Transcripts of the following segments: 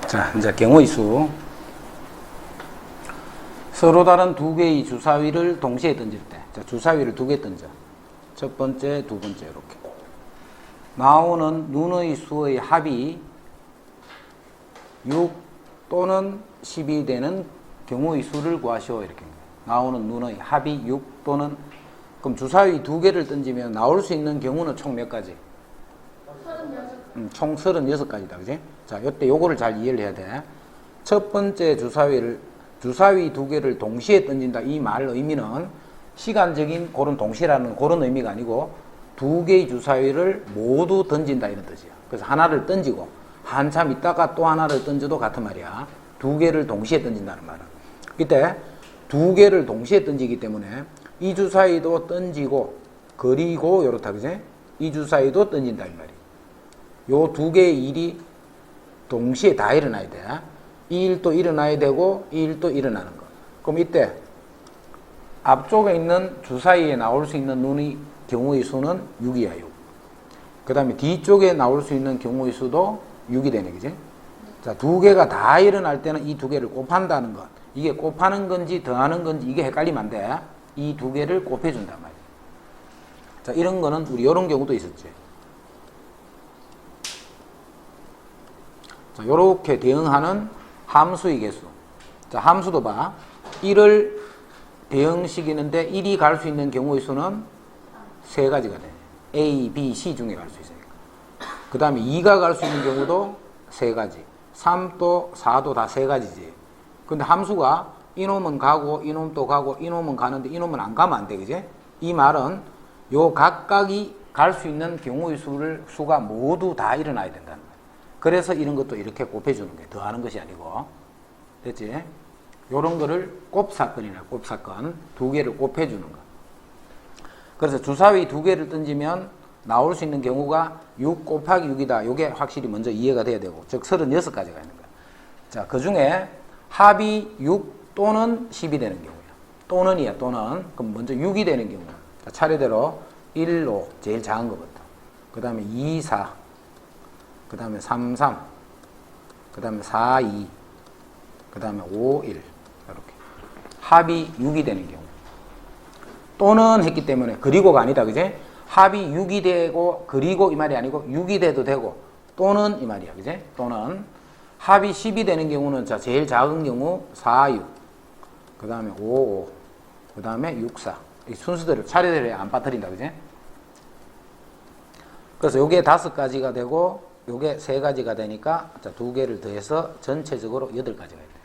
자, 이제 경우의 수. 서로 다른 두 개의 주사위를 동시에 던질 때. 자, 주사위를 두 개 던져. 첫 번째, 두 번째, 이렇게. 나오는 눈의 수의 합이 6 또는 10이 되는 경우의 수를 구하시오. 이렇게. 나오는 눈의 합이 6 또는, 그럼 주사위 두 개를 던지면 나올 수 있는 경우는 총 몇 가지? 36. 총 36가지다. 그지? 자, 요때 요거를 잘 이해를 해야 돼. 첫 번째 주사위 두 개를 동시에 던진다. 이 말 의미는 시간적인 그런 동시라는 그런 의미가 아니고 두 개의 주사위를 모두 던진다 이런 뜻이야. 그래서 하나를 던지고 한참 있다가 또 하나를 던져도 같은 말이야. 두 개를 동시에 던진다는 말은. 이때 두 개를 동시에 던지기 때문에 이 주사위도 던지고 그리고 요렇다. 그지? 이 주사위도 던진다 이 말이야. 요 두 개의 일이 동시에 다 일어나야 돼. 이 일도 일어나야 되고 이 일도 일어나는 거. 그럼 이때 앞쪽에 있는 주사위에 나올 수 있는 눈의 경우의 수는 6이야. 6. 그 다음에 뒤쪽에 나올 수 있는 경우의 수도 6이 되네. 그지? 자, 두 개가 다 일어날 때는 이 두 개를 곱한다는 것. 이게 곱하는 건지 더하는 건지 이게 헷갈리면 안 돼. 이 두 개를 곱해준단 말이야. 자, 이런 거는 우리 이런 경우도 있었지. 자, 요렇게 대응하는 함수의 개수. 자, 함수도 봐. 1을 대응시키는데 1이 갈 수 있는 경우의 수는 세 가지가 돼. A, B, C 중에 갈 수 있으니까. 그 다음에 2가 갈 수 있는 경우도 세 가지. 3도, 4도 다 세 가지지. 근데 함수가 이놈은 가고, 이놈도 가고, 이놈은 가는데 이놈은 안 가면 안 돼. 그지? 이 말은 요 각각이 갈 수 있는 경우의 수가 모두 다 일어나야 된다는 거야. 그래서 이런 것도 이렇게 곱해주는 게 더하는 것이 아니고. 됐지? 요런 거를 곱사건이라 곱사건. 두 개를 곱해주는 거. 그래서 주사위 두 개를 던지면 나올 수 있는 경우가 6 곱하기 6이다. 요게 확실히 먼저 이해가 돼야 되고. 즉 36가지가 있는 거야. 자, 그 중에 합이 6 또는 10이 되는 경우야. 또는이야, 또는. 그럼 먼저 6이 되는 경우. 자, 차례대로 1, 5, 제일 작은 것부터. 그 다음에 2, 4. 그 다음에 3, 3. 그 다음에 4, 2. 그 다음에 5, 1. 이렇게. 합이 6이 되는 경우. 또는 했기 때문에 그리고가 아니다. 그지? 합이 6이 되고 그리고 이 말이 아니고 6이 돼도 되고 또는 이 말이야. 그지? 또는 합이 10이 되는 경우는 자 제일 작은 경우 4, 6. 그 다음에 5, 5. 그 다음에 6, 4. 이 순서대로 차례대로 안 빠뜨린다. 그지? 그래서 요게 5가지가 되고 요게 3가지가 되니까 자, 2개를 더해서 전체적으로 8가지가 있다.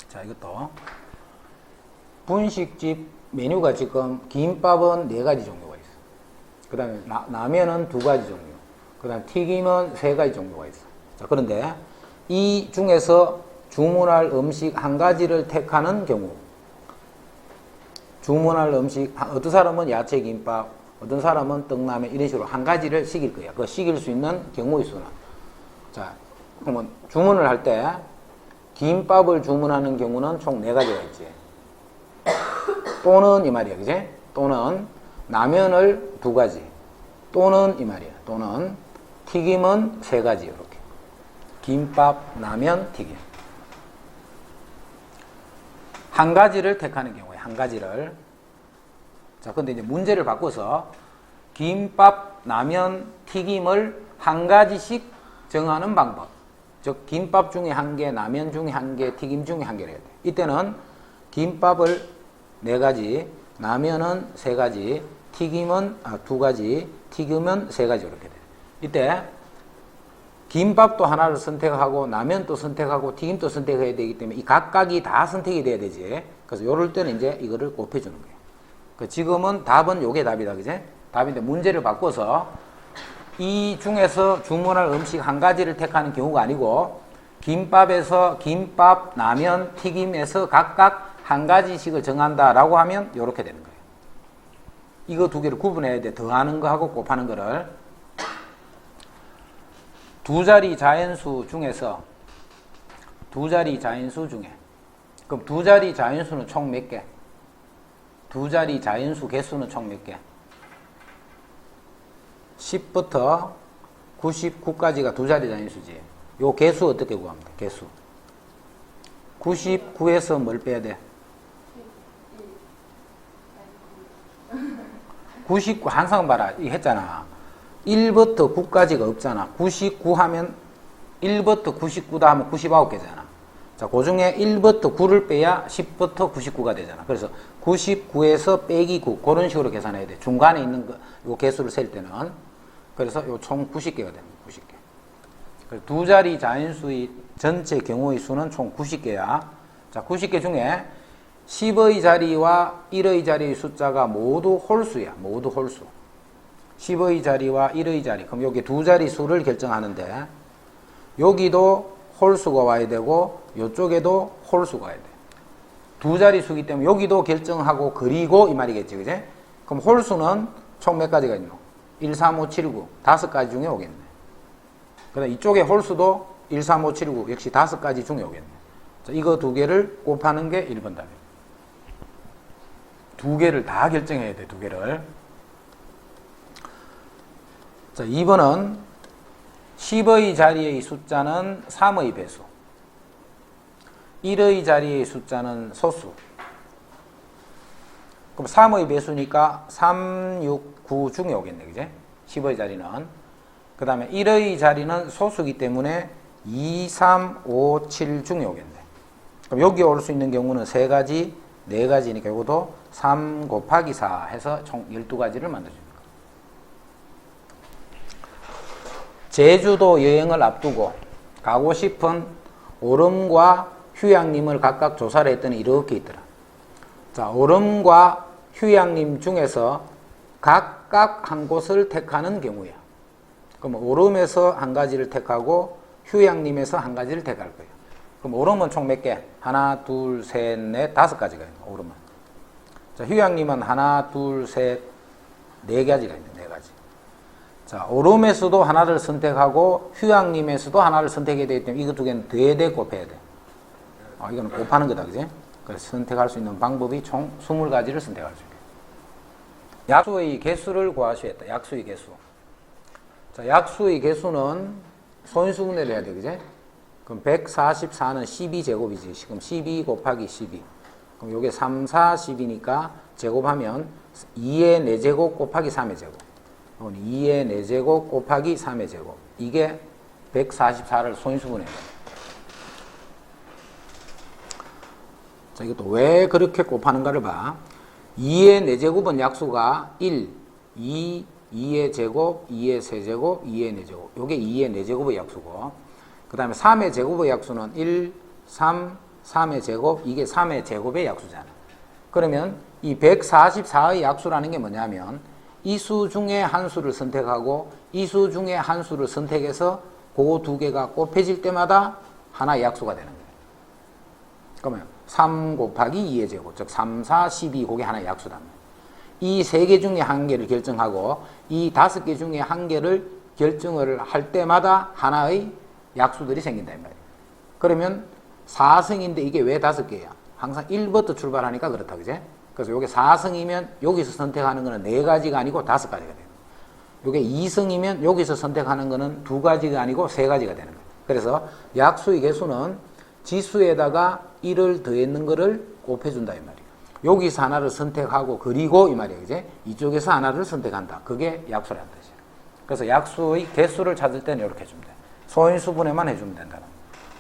자, 이것도 분식집 메뉴가 지금 김밥은 4가지 종류가 있어. 그 다음에 라면은 2가지 종류. 그 다음에 튀김은 3가지 종류가 있어. 자, 그런데 이 중에서 주문할 음식 한 가지를 택하는 경우. 주문할 음식, 어떤 사람은 야채김밥, 어떤 사람은 떡라면 이런 식으로 한 가지를 시킬 거야. 그 시킬 수 있는 경우의 수는. 자, 그러면 주문을 할 때 김밥을 주문하는 경우는 총 4가지가 있지. 또는 이 말이야. 그지? 또는 라면을 2가지. 또는 이 말이야. 또는 튀김은 3가지. 이렇게. 김밥, 라면, 튀김. 한 가지를 택하는 경우에 한 가지를. 자, 근데 이제 문제를 바꿔서 김밥, 라면, 튀김을 한 가지씩 정하는 방법. 즉 김밥 중에 1개, 라면 중에 1개, 튀김 중에 1개를 해야 돼. 이때는 김밥을 4가지, 라면은 3가지, 튀김은 2가지, 튀김은 3가지 이렇게 돼. 이때 김밥도 하나를 선택하고 라면도 선택하고 튀김도 선택해야 되기 때문에 이 각각이 다 선택이 돼야 되지. 그래서 요럴 때는 이제 이거를 곱해주는 거예요. 지금은 답은 요게 답이다. 그지? 답인데 문제를 바꿔서 이 중에서 주문할 음식 한 가지를 택하는 경우가 아니고 김밥에서 김밥, 라면, 튀김에서 각각 한 가지씩을 정한다라고 하면 요렇게 되는 거예요. 이거 두 개를 구분해야 돼. 더하는 거하고 곱하는 거를. 두 자리 자연수 중에서 그럼 두 자리 자연수는 총 몇 개? 두 자리 자연수 개수는 총 몇 개? 10부터 99까지가 두 자리 단위수지. 요 개수 어떻게 구합니까? 개수. 99에서 뭘 빼야 돼? 99 항상 봐라. 이 했잖아. 1부터 9까지가 없잖아. 99 하면 1부터 99다 하면 99개잖아. 자, 그 중에 1부터 9를 빼야 10부터 99가 되잖아. 그래서 99에서 빼기 9 그런 식으로 계산해야 돼. 중간에 있는 거, 요 개수를 셀 때는. 그래서 요 총 90개가 됩니다. 90개. 그래서 두 자리 자연수의 전체 경우의 수는 총 90개야. 자, 90개 중에 10의 자리와 1의 자리의 숫자가 모두 홀수야. 모두 홀수. 10의 자리와 1의 자리. 그럼 여기 두 자리 수를 결정하는데 여기도 홀수가 와야 되고 이쪽에도 홀수가 와야 돼. 두 자리 수기 때문에 여기도 결정하고 그리고 이 말이겠지. 그지? 그럼 홀수는 총 몇 가지가 있노? 1, 3, 5, 7, 9. 5가지 중에 오겠네. 그다음 이쪽에 홀수도 1, 3, 5, 7, 9 역시 5가지 중에 오겠네. 자, 이거 두 개를 곱하는 게 1번 답이에요. 두 개를 다 결정해야 돼. 두 개를. 자, 2번은 10의 자리의 숫자는 3의 배수. 1의 자리의 숫자는 소수. 그럼 3의 배수니까 3, 6, 9 중에 오겠네. 그제? 10의 자리는. 그 다음에 1의 자리는 소수기 때문에 2, 3, 5, 7 중에 오겠네. 그럼 여기 올 수 있는 경우는 3가지, 4가지니까 이것도 3 곱하기 4 해서 총 12가지를 만들어줍니다. 제주도 여행을 앞두고 가고 싶은 오름과 휴양림을 각각 조사를 했더니 이렇게 있더라. 자, 오름과 휴양림 중에서 각각 한 곳을 택하는 경우야. 그럼 오름에서 한 가지를 택하고 휴양림에서 한 가지를 택할 거예요. 그럼 오름은 총 몇 개? 하나, 둘, 셋, 넷, 5가지가 있는 오름은. 자, 휴양림은 하나, 둘, 셋, 4가지가 있는 4가지. 자, 오름에서도 하나를 선택하고 휴양림에서도 하나를 선택해야 되기 때문에 이거 두 개는 대대 곱해야 돼. 이거는 곱하는 거다, 그지? 그래서 선택할 수 있는 방법이 총 20가지를 선택할 수 있게. 약수의 개수를 구하셔야 했다. 약수의 개수. 자, 약수의 개수는 소인수분해를 해야 돼, 그지? 그럼 144는 12제곱이지. 지금 12 곱하기 12. 그럼 요게 3, 4, 10이니까 제곱하면 2의 4제곱 곱하기 3의 제곱. 2의 4제곱 곱하기 3의 제곱. 이게 144를 소인수분해야 돼. 자, 이것도 왜 그렇게 곱하는가를 봐. 2의 4제곱은 약수가 1, 2, 2의 제곱, 2의 세제곱, 2의 4제곱. 요게 2의 4제곱의 약수고. 그 다음에 3의 제곱의 약수는 1, 3, 3의 제곱, 이게 3의 제곱의 약수잖아. 그러면 이 144의 약수라는 게 뭐냐면 이 수 중에 한 수를 선택하고 이 수 중에 한 수를 선택해서 그 두 개가 곱해질 때마다 하나의 약수가 되는 거예요. 그러면 3 곱하기 2의 제곱, 즉 3, 4, 12, 그게 하나의 약수다. 이 3개 중에 한 개를 결정하고 이 5개 중에 한 개를 결정을 할 때마다 하나의 약수들이 생긴다 이 말이에요. 그러면 4승인데 이게 왜 5개야? 항상 1부터 출발하니까 그렇다, 그제? 그래서 이게 4승이면 여기서 선택하는 거는 4가지가 아니고 5가지가 돼요. 이게 2승이면 여기서 선택하는 거는 2가지가 아니고 3가지가 되는 거예요. 그래서 약수의 개수는 지수에다가 1을 더했는 거를 곱해준다 이 말이에요. 여기서 하나를 선택하고 그리고 이 말이에요, 그제? 이쪽에서 하나를 선택한다. 그게 약수라는 뜻이에요. 그래서 약수의 개수를 찾을 때는 이렇게 해주면 돼. 소인수분해만 해주면 된다.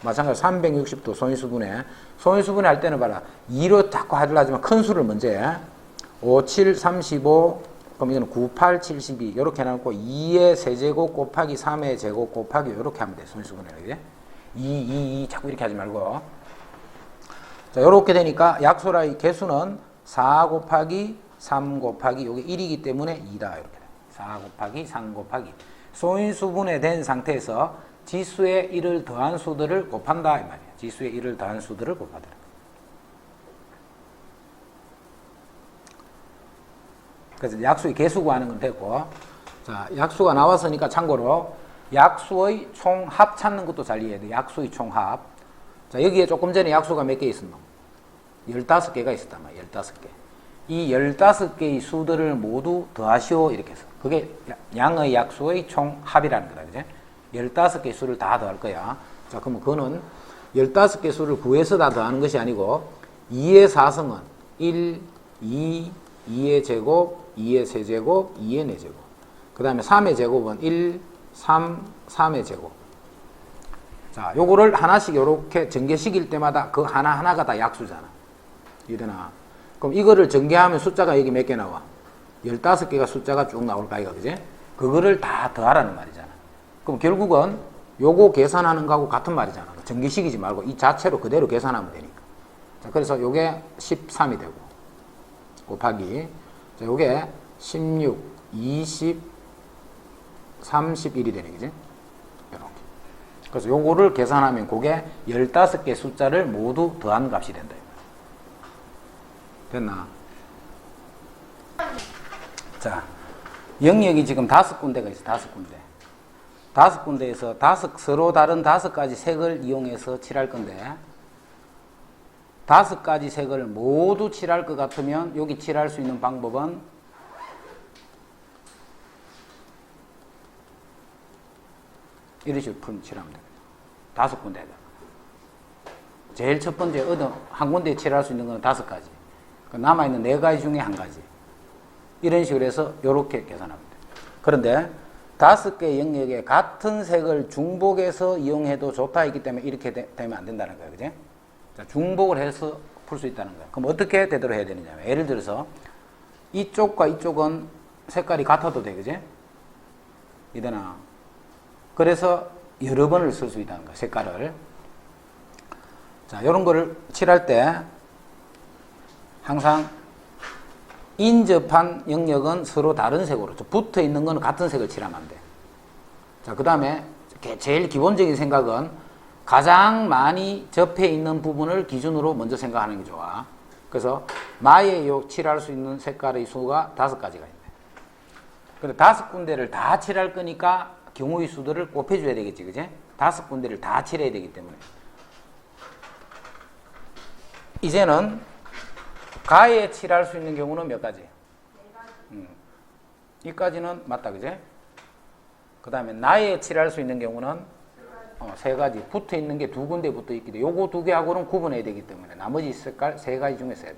마찬가지로 360도 소인수분해. 소인수분해 할 때는 봐라. 2로 자꾸 하려지만 큰 수를 먼저 해. 5, 7, 35, 그럼 이거는 9, 8, 72. 이렇게 해놓고 2의 세제곱 곱하기 3의 제곱 곱하기 이렇게 하면 돼. 소인수분해를. 그제? 2 자꾸 이렇게 하지 말고. 자, 이렇게 되니까 약수의 개수는 4 곱하기 3 곱하기 요게 1이기 때문에 2다. 이렇게 돼. 4 곱하기 3 곱하기. 소인수분해 된 상태에서 지수에 1을 더한 수들을 곱한다 이 말이야. 지수에 1을 더한 수들을 곱하더라. 그래서 약수의 개수 구하는 건 됐고, 자, 약수가 나왔으니까 참고로 약수의 총합 찾는 것도 잘 이해해야 돼. 약수의 총합. 자, 여기에 조금 전에 약수가 몇 개 있었노? 15개가 있었단 말이야. 15개. 이 15개의 수들을 모두 더하시오 이렇게 해서 그게 양의 약수의 총합이라는 거다. 그죠? 15개 수를 다 더할 거야. 자, 그러면 그거는 15개 수를 구해서 다 더하는 것이 아니고 2의 4승은 1, 2, 2의 제곱, 2의 세제곱, 2의 4제곱. 그 다음에 3의 제곱은 1, 3, 3의 제곱. 자, 요거를 하나씩 요렇게 전개시킬 때마다 그 하나하나가 다 약수잖아. 이되나? 그럼 이거를 전개하면 숫자가 여기 몇 개 나와? 15개가 숫자가 쭉 나올 거야, 그지? 그거를 다 더하라는 말이잖아. 그럼 결국은 요거 계산하는 거하고 같은 말이잖아. 전개시키지 말고 이 자체로 그대로 계산하면 되니까. 자, 그래서 요게 13이 되고, 곱하기, 자, 요게 16, 20, 31이 되네, 그지? 이렇게. 그래서 요거를 계산하면 그게 15개 숫자를 모두 더한 값이 된다. 됐나? 자, 영역이 지금 5군데가 있어, 5군데. 5군데에서 서로 다른 5가지 색을 이용해서 칠할 건데, 5가지 색을 모두 칠할 것 같으면 여기 칠할 수 있는 방법은 이런 식으로 칠하면 됩니다. 5군데에다. 제일 첫 번째, 한 군데에 칠할 수 있는 건 5가지. 남아있는 4가지 중에 1가지. 이런 식으로 해서 이렇게 계산합니다. 그런데 5개 영역에 같은 색을 중복해서 이용해도 좋다 했기 때문에 이렇게 되면 안 된다는 거예요. 그지? 자, 중복을 해서 풀 수 있다는 거예요. 그럼 어떻게 되도록 해야 되느냐. 예를 들어서 이쪽과 이쪽은 색깔이 같아도 돼. 그지? 이되나? 그래서 여러 번을 쓸 수 있다는 거예요. 색깔을. 자, 이런 거를 칠할 때 항상 인접한 영역은 서로 다른 색으로, 붙어 있는 건 같은 색을 칠하면 안 돼. 자, 그 다음에 제일 기본적인 생각은 가장 많이 접해 있는 부분을 기준으로 먼저 생각하는 게 좋아. 그래서 마에 칠할 수 있는 색깔의 수가 5가지가 있네. 근데 5군데를 다 칠할 거니까 경우의 수들을 곱해줘야 되겠지, 그지? 5군데를 다 칠해야 되기 때문에. 이제는 가에 칠할 수 있는 경우는 몇 가지? 이까지는 맞다, 그제? 그 다음에 나에 칠할 수 있는 경우는 3가지. 붙어 있는 게 2군데 붙어 있기 때문에 요거 2개하고는 구분해야 되기 때문에 나머지 색깔 3가지 중에 써야 돼.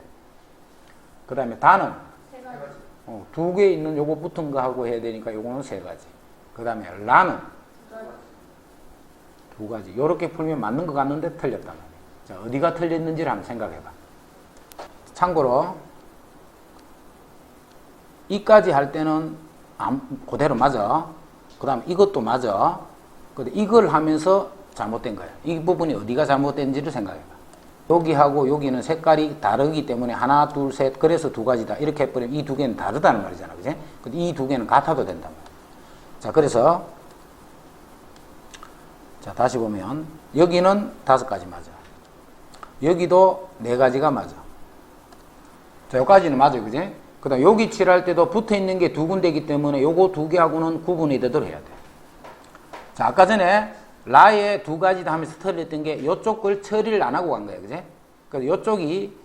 그 다음에 다는 2개 있는 요거 붙은 거 하고 해야 되니까 요거는 3가지. 그 다음에 라는 2가지. 요렇게 풀면 맞는 것 같는데 틀렸단 말이야. 자, 어디가 틀렸는지를 한번 생각해봐. 참고로 이까지 할 때는 그대로 맞아. 그 다음 이것도 맞아. 근데 이걸 하면서 잘못된 거야. 이 부분이 어디가 잘못된지를 생각해봐. 여기하고 여기는 색깔이 다르기 때문에 하나, 둘, 셋, 그래서 2가지다. 이렇게 해버리면 이 2개는 다르다는 말이잖아. 그지? 근데 이 2개는 같아도 된단 말이야. 자, 그래서 자, 다시 보면 여기는 5가지 맞아. 여기도 4가지가 맞아. 자, 여기까지는 맞아요. 그지? 그 다음 여기 칠할 때도 붙어 있는 게 2군데이기 때문에 요거 2개하고는 구분이 되도록 해야 돼. 자, 아까 전에 라에 2가지다 하면서 틀렸던 게 요쪽 걸 처리를 안 하고 간 거예요. 그지? 그래서 요쪽이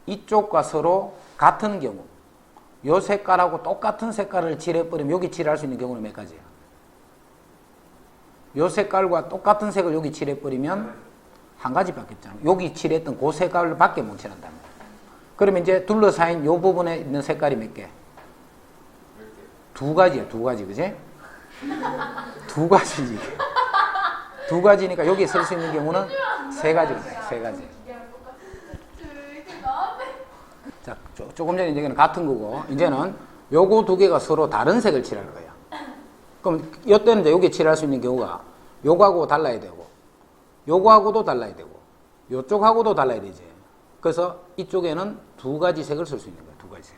이쪽과 서로 같은 경우, 요 색깔하고 똑같은 색깔을 칠해버리면 여기 칠할 수 있는 경우는 몇 가지야? 요 색깔과 똑같은 색을 여기 칠해버리면 1가지밖에 없잖아. 여기 칠했던 그 색깔밖에 못 칠한단 말이야. 그러면 이제 둘러싸인 요 부분에 있는 색깔이 몇 개? 2가지야, 2가지, 그지? 2가지지. 2가지니까 여기에 쓸 수 있는 경우는 3가지거든, 3가지. 자, 조금 전에 이제는 같은 거고, 이제는 요거 2개가 서로 다른 색을 칠할 거야. 그럼 요때는 이제 여기 칠할 수 있는 경우가 요거하고 달라야 되고, 요거하고도 달라야 되고, 요쪽하고도 달라야 되지. 그래서 이쪽에는 2가지 색을 쓸 수 있는 거야. 2가지 색.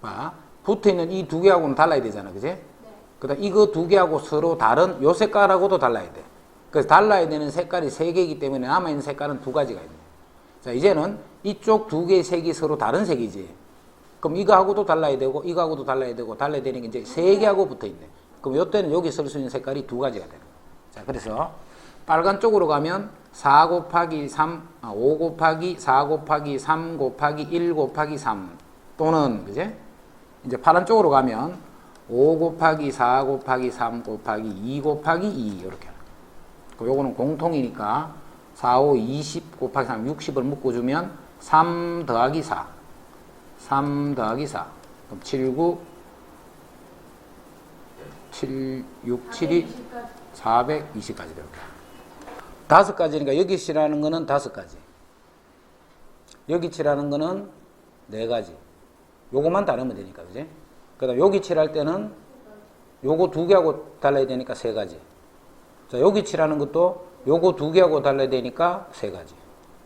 봐. 붙어있는 이 2개하고는 달라야 되잖아. 그지? 네. 그 다음 이거 2개하고 서로 다른 요 색깔하고도 달라야 돼. 그래서 달라야 되는 색깔이 3개이기 때문에 남아있는 색깔은 2가지가 있네. 자, 이제는 이쪽 2개의 색이 서로 다른 색이지. 그럼 이거하고도 달라야 되고 이거하고도 달라야 되고 달라야 되는 게 이제 3개하고 붙어있네. 그럼 요때는 여기 쓸 수 있는 색깔이 2가지가 되는 거야. 자, 그래서 빨간 쪽으로 가면 4 곱하기 3, 5 곱하기 4 곱하기 3 곱하기 1 곱하기 3 또는 그제? 이제 파란 쪽으로 가면 5 곱하기 4 곱하기 3 곱하기 2 곱하기 2 이렇게. 요거는 공통이니까 4, 5, 20 곱하기 3, 60을 묶어주면 3 더하기 4. 3 더하기 4. 그럼 7, 9, 7, 6, 7이 420까지 이렇게. 5가지니까 여기 칠하는 거는 5가지. 여기 칠하는 거는 4가지. 요거만 다르면 되니까, 그지? 그 다음 여기 칠할 때는 요거 2개하고 달라야 되니까 3가지. 자, 여기 칠하는 것도 요거 2개하고 달라야 되니까 3가지.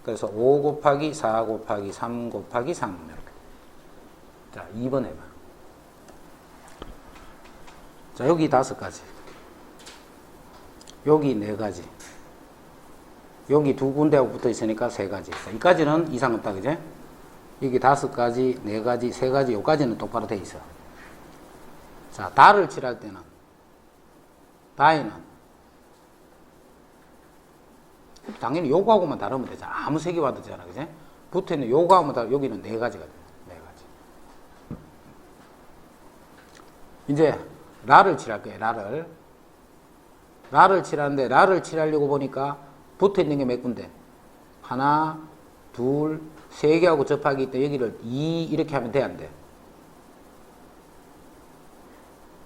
그래서 5 곱하기 4 곱하기 3 곱하기 3 이렇게. 자, 2번 해봐. 자, 여기 5가지. 여기 4가지. 여기 2군데하고 붙어 있으니까 3가지. 자, 이까지는 이상 없다, 그제? 여기 5가지, 4가지, 3가지, 요까지는 똑바로 돼 있어. 자, 다를 칠할 때는, 다에는, 당연히 요거하고만 다르면 되잖아. 아무 색이 와도 되잖아, 그제? 붙어 있는 요거하고만 다르면 여기는 4가지가 돼. 4가지. 이제, 라를 칠할 거예요, 라를. 라를 칠하는데, 라를 칠하려고 보니까 붙어 있는 게 몇 군데? 하나, 둘, 3개하고 접하기 있다. 여기를 2 이렇게 하면 돼, 안 돼?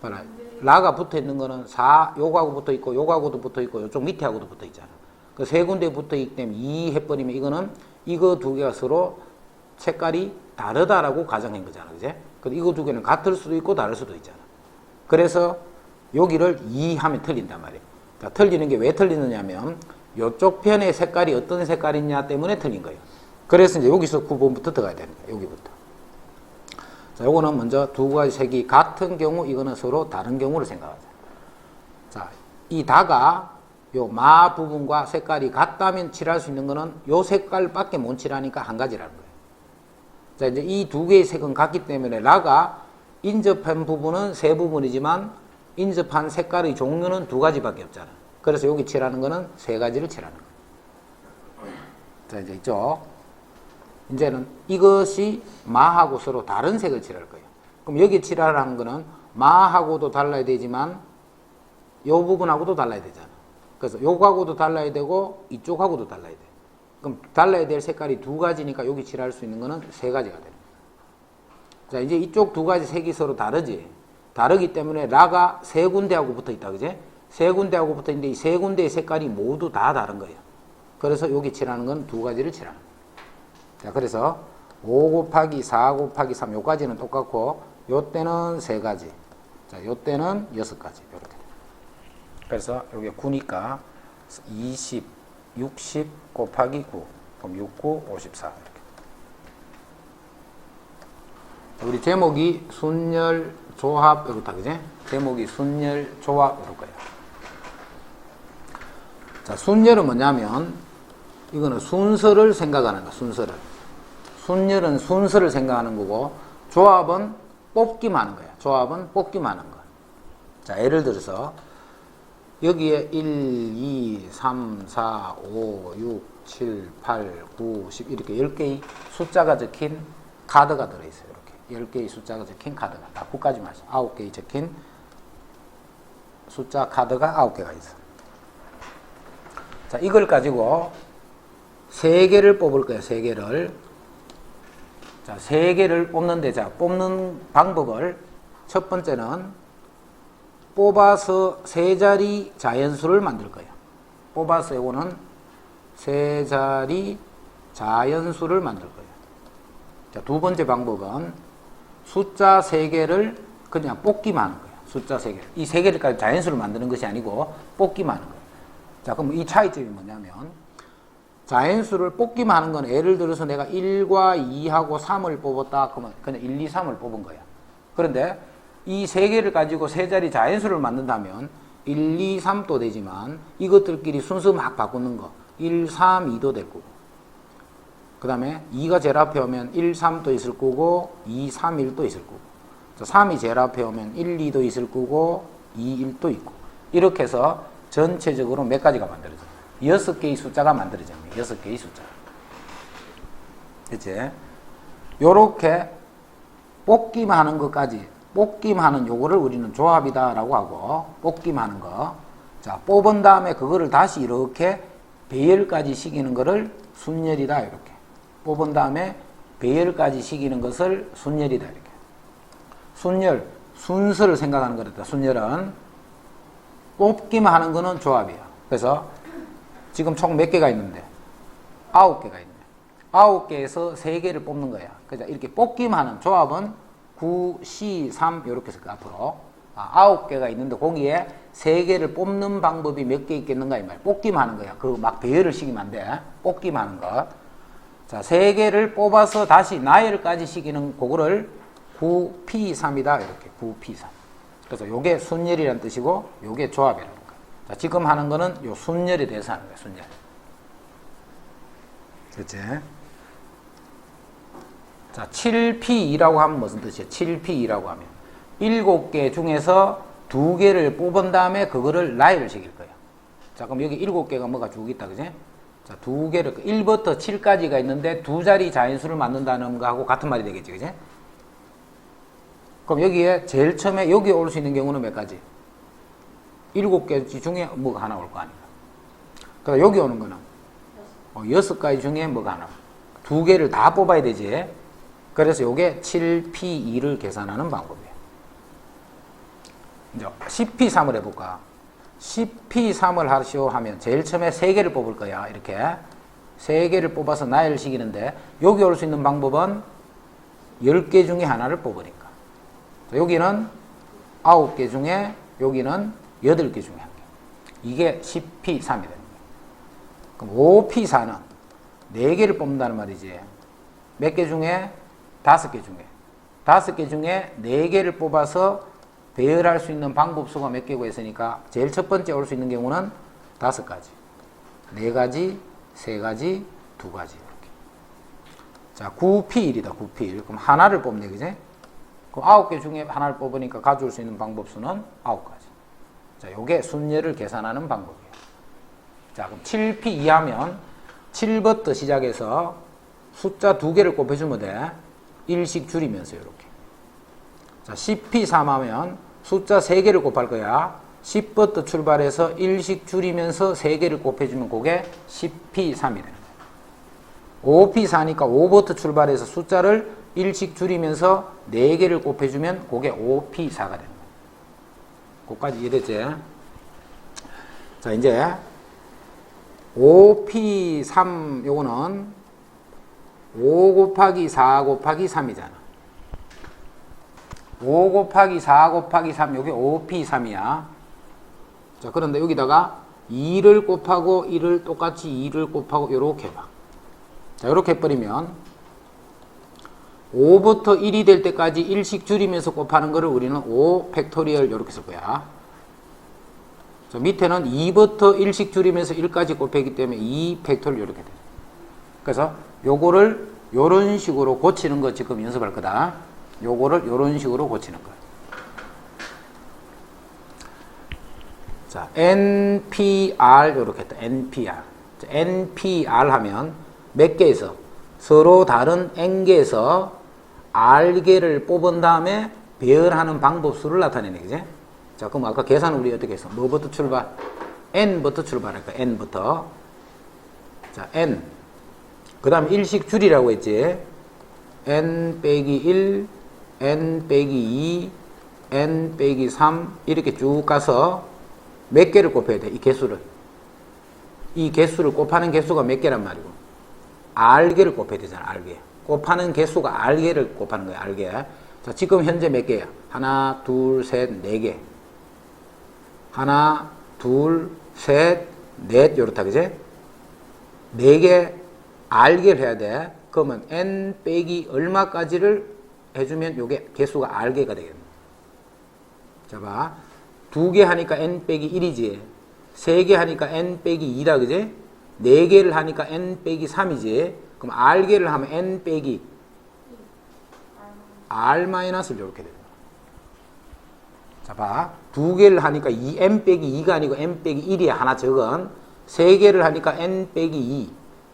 봐라. 라가 붙어 있는 거는 4, 요거하고 붙어 있고, 요거하고도 붙어 있고, 요쪽 밑에하고도 붙어 있잖아. 그 3군데 붙어 있기 때문에 2 해버리면 이거는 이거 2개가 서로 색깔이 다르다라고 가정한 거잖아, 그제? 근데 이거 2개는 같을 수도 있고 다를 수도 있잖아. 그래서 여기를 2 하면 틀린단 말이에요. 자, 틀리는 게 왜 틀리느냐면 이쪽 편의 색깔이 어떤 색깔이냐 때문에 틀린 거예요. 그래서 이제 여기서 9번부터 들어가야 되는 거예요. 여기부터. 자, 요거는 먼저 2가지 색이 같은 경우, 이거는 서로 다른 경우를 생각하자. 자, 이 다가 요 마 부분과 색깔이 같다면 칠할 수 있는 거는 요 색깔밖에 못 칠하니까 한 가지라는 거예요. 자, 이제 이 2개의 색은 같기 때문에 라가 인접한 부분은 3부분이지만 인접한 색깔의 종류는 2가지밖에 없잖아. 그래서 여기 칠하는 거는 3가지를 칠하는 거예요. 자, 이제 이쪽. 이제는 이것이 마하고 서로 다른 색을 칠할 거예요. 그럼 여기 칠하라는 거는 마하고도 달라야 되지만 요 부분하고도 달라야 되잖아. 그래서 요거하고도 달라야 되고 이쪽하고도 달라야 돼. 그럼 달라야 될 색깔이 2가지니까 여기 칠할 수 있는 거는 3가지가 되는 거예요. 자, 이제 이쪽 2가지 색이 서로 다르지. 다르기 때문에 라가 3군데하고 붙어 있다, 그제? 3군데하고 붙어 있는데 이 3군데의 색깔이 모두 다 다른 거예요. 그래서 여기 칠하는 건 2가지를 칠하는 거예요. 자, 그래서 5 곱하기 4 곱하기 3 요까지는 똑같고 요때는 3가지. 자, 요때는 6가지. 이렇게. 그래서 요게 9니까 20, 60 곱하기 9. 그럼 6, 9, 54. 이렇게. 우리 제목이 순열 조합 이렇다, 그지? 제목이 순열 조합 이럴 거예요. 자, 순열은 뭐냐면 이거는 순서를 생각하는 거, 순서를. 순열은 순서를 생각하는 거고, 조합은 뽑기만 하는 거야. 조합은 뽑기만 하는 거. 자, 예를 들어서 여기에 1, 2, 3, 4, 5, 6, 7, 8, 9, 10 이렇게 10개의 숫자가 적힌 카드가 들어있어요. 이렇게 10개의 숫자가 적힌 카드가. 다 9까지 마셔. 9개의 적힌 숫자 카드가 9개가 있어. 자, 이걸 가지고 3개를 뽑을 거야, 3개를. 자, 3개를 뽑는데, 자, 뽑는 방법을 첫 번째는 뽑아서 3자리 자연수를 만들 거야. 뽑아서 이거는 3자리 자연수를 만들 거야. 자, 두 번째 방법은 숫자 3개를 그냥 뽑기만 하는 거야. 숫자 3개. 이 3개를 자연수를 만드는 것이 아니고 뽑기만 하는 거야. 자, 그럼 이 차이점이 뭐냐면 자연수를 뽑기만 하는 건 예를 들어서 내가 1과 2하고 3을 뽑았다 그러면 그냥 1, 2, 3을 뽑은 거야. 그런데 이 3개를 가지고 3자리 자연수를 만든다면 1, 2, 3도 되지만 이것들끼리 순서 막 바꾸는 거 1, 3, 2도 될 거고 그 다음에 2가 제일 앞에 오면 1, 3도 있을 거고 2, 3, 1도 있을 거고 3이 제일 앞에 오면 1, 2도 있을 거고 2, 1도 있고 이렇게 해서 전체적으로 몇 가지가 만들어져요. 6개의 숫자가 만들어져요. 6개의 숫자. 그치? 요렇게 뽑기만 하는 것까지 뽑기하는 요거를 우리는 조합이다라고 하고, 뽑기하는 거. 자, 뽑은 다음에 그거를 다시 이렇게 배열까지 시키는 거를 순열이다, 이렇게. 뽑은 다음에 배열까지 시키는 것을 순열이다, 이렇게. 순열, 순서를 생각하는 거다. 순열은 뽑기만 하는 거는 조합이야. 그래서 지금 총 몇 개가 있는데 9개가 있네. 9개에서 3개를 뽑는 거야. 그래서 이렇게 뽑기만 하는 조합은 9, C, 3 이렇게 쓸 거야. 앞으로 9개가 있는데 거기에 3개를 뽑는 방법이 몇 개 있겠는가 이 말이야. 뽑기만 하는 거야. 그 막 배열을 시키면 안 돼. 뽑기만 하는 거. 자, 3개를 뽑아서 다시 나열까지 시키는 그거를 9P3이다. 이렇게 9P3. 그래서 요게 순열이라는 뜻이고 요게 조합이라는 거야. 자, 지금 하는 거는 요 순열에 대해서 하는 거야. 순열. 그렇지? 자, 7P2라고 하면 무슨 뜻이야? 7P2라고 하면 7개 중에서 2개를 뽑은 다음에 그거를 나열을 시킬 거야. 자, 그럼 여기 7개가 뭐가 쭉 있다. 그지? 자, 2개를 1부터 7까지가 있는데 2자리 자연수를 만든다는 거하고 같은 말이 되겠지. 그지? 그럼 여기에 제일 처음에 여기 올 수 있는 경우는 몇 가지? 7개 중에 뭐가 하나 올 거 아니야. 그래서 여기 오는 거는 6가지 중에 뭐가 하나. 2개를 다 뽑아야 되지. 그래서 요게 7P2를 계산하는 방법이에요. 이제 10P3을 해볼까? 10P3을 하시오 하면 제일 처음에 3개를 뽑을 거야. 이렇게 3개를 뽑아서 나열을 시키는데 여기 올 수 있는 방법은 10개 중에 하나를 뽑으니까. 자, 여기는 9개 중에 여기는 8개 중에 한 개. 이게 10P3이 됩니다. 그럼 5P4는 4개를 뽑는다는 말이지. 몇 개 중에? 5개 중에. 5개 중에 4개를 뽑아서 배열할 수 있는 방법수가 몇 개고 했으니까 제일 첫 번째 올 수 있는 경우는 5가지. 4가지, 3가지, 2가지. 이렇게. 자, 9P1이다. 9P1. 그럼 하나를 뽑네. 그지? 그럼 9개 중에 하나를 뽑으니까 가져올 수 있는 방법수는 9가지. 자, 요게 순열을 계산하는 방법이에요. 자, 그럼 7P2 하면 7부터 시작해서 숫자 2개를 곱해주면 돼. 일씩 줄이면서 이렇게. 자, 10P3 하면 숫자 3개를 곱할 거야. 10부터 출발해서 일씩 줄이면서 3개를 곱해주면 그게 10P3이 되는 거야. 5P4니까 5부터 출발해서 숫자를 일씩 줄이면서 4개를 곱해주면 그게 5P4가 되는 거야. 그거까지 이해됐지? 자, 이제 5P3 요거는 5 곱하기 4 곱하기 3이잖아. 5 곱하기 4 곱하기 3 요게 5P3이야. 자, 그런데 여기다가 2를 곱하고 1을 똑같이 2를 곱하고 요렇게 해봐. 자, 요렇게 해버리면 5부터 1이 될 때까지 1씩 줄이면서 곱하는 거를 우리는 5 팩토리얼 요렇게 쓸 거야. 자, 밑에는 2부터 1씩 줄이면서 1까지 곱했기 때문에 2 팩토리얼 요렇게 돼. 그래서 요거를 요런 식으로 고치는 거 지금 연습할 거다. 요거를 요런 식으로 고치는 거야. 자, NPR 요렇게 했다. NPR. 자, NPR 하면 몇 개에서 서로 다른 N개에서 R개를 뽑은 다음에 배열하는 방법수를 나타내는 거지. 자, 그럼 아까 계산 우리 어떻게 했어? 뭐부터 출발? N부터 출발할까? N부터. 자, N. 그 다음에 일씩 줄이라고 했지. N 빼기 1, N 빼기 2, N 빼기 3 이렇게 쭉 가서 몇 개를 곱해야 돼? 이 개수를. 이 개수를 곱하는 개수가 몇 개란 말이고. R개를 곱해야 되잖아. R개. 곱하는 개수가 R개를 곱하는 거야. R개. 자, 지금 현재 몇 개야? 하나, 둘, 셋, 4개. 하나, 둘, 셋, 넷 요렇다. 그지? 4개 R개를 해야 돼. 그러면 N 빼기 얼마까지를 해주면 요게 개수가 R개가 되겠네. 자, 봐. 2개 하니까 N 빼기 1이지. 3개 하니까 N 빼기 2다. 그지? 4개를 하니까 N 빼기 3이지. 그럼 R개를 하면 N 빼기 R 마이너스를 이렇게 됩니다. 자, 봐. 2개를 하니까 N 빼기 2가 아니고 N 빼기 1이야. 하나 적은. 3개를 하니까 N 빼기 2.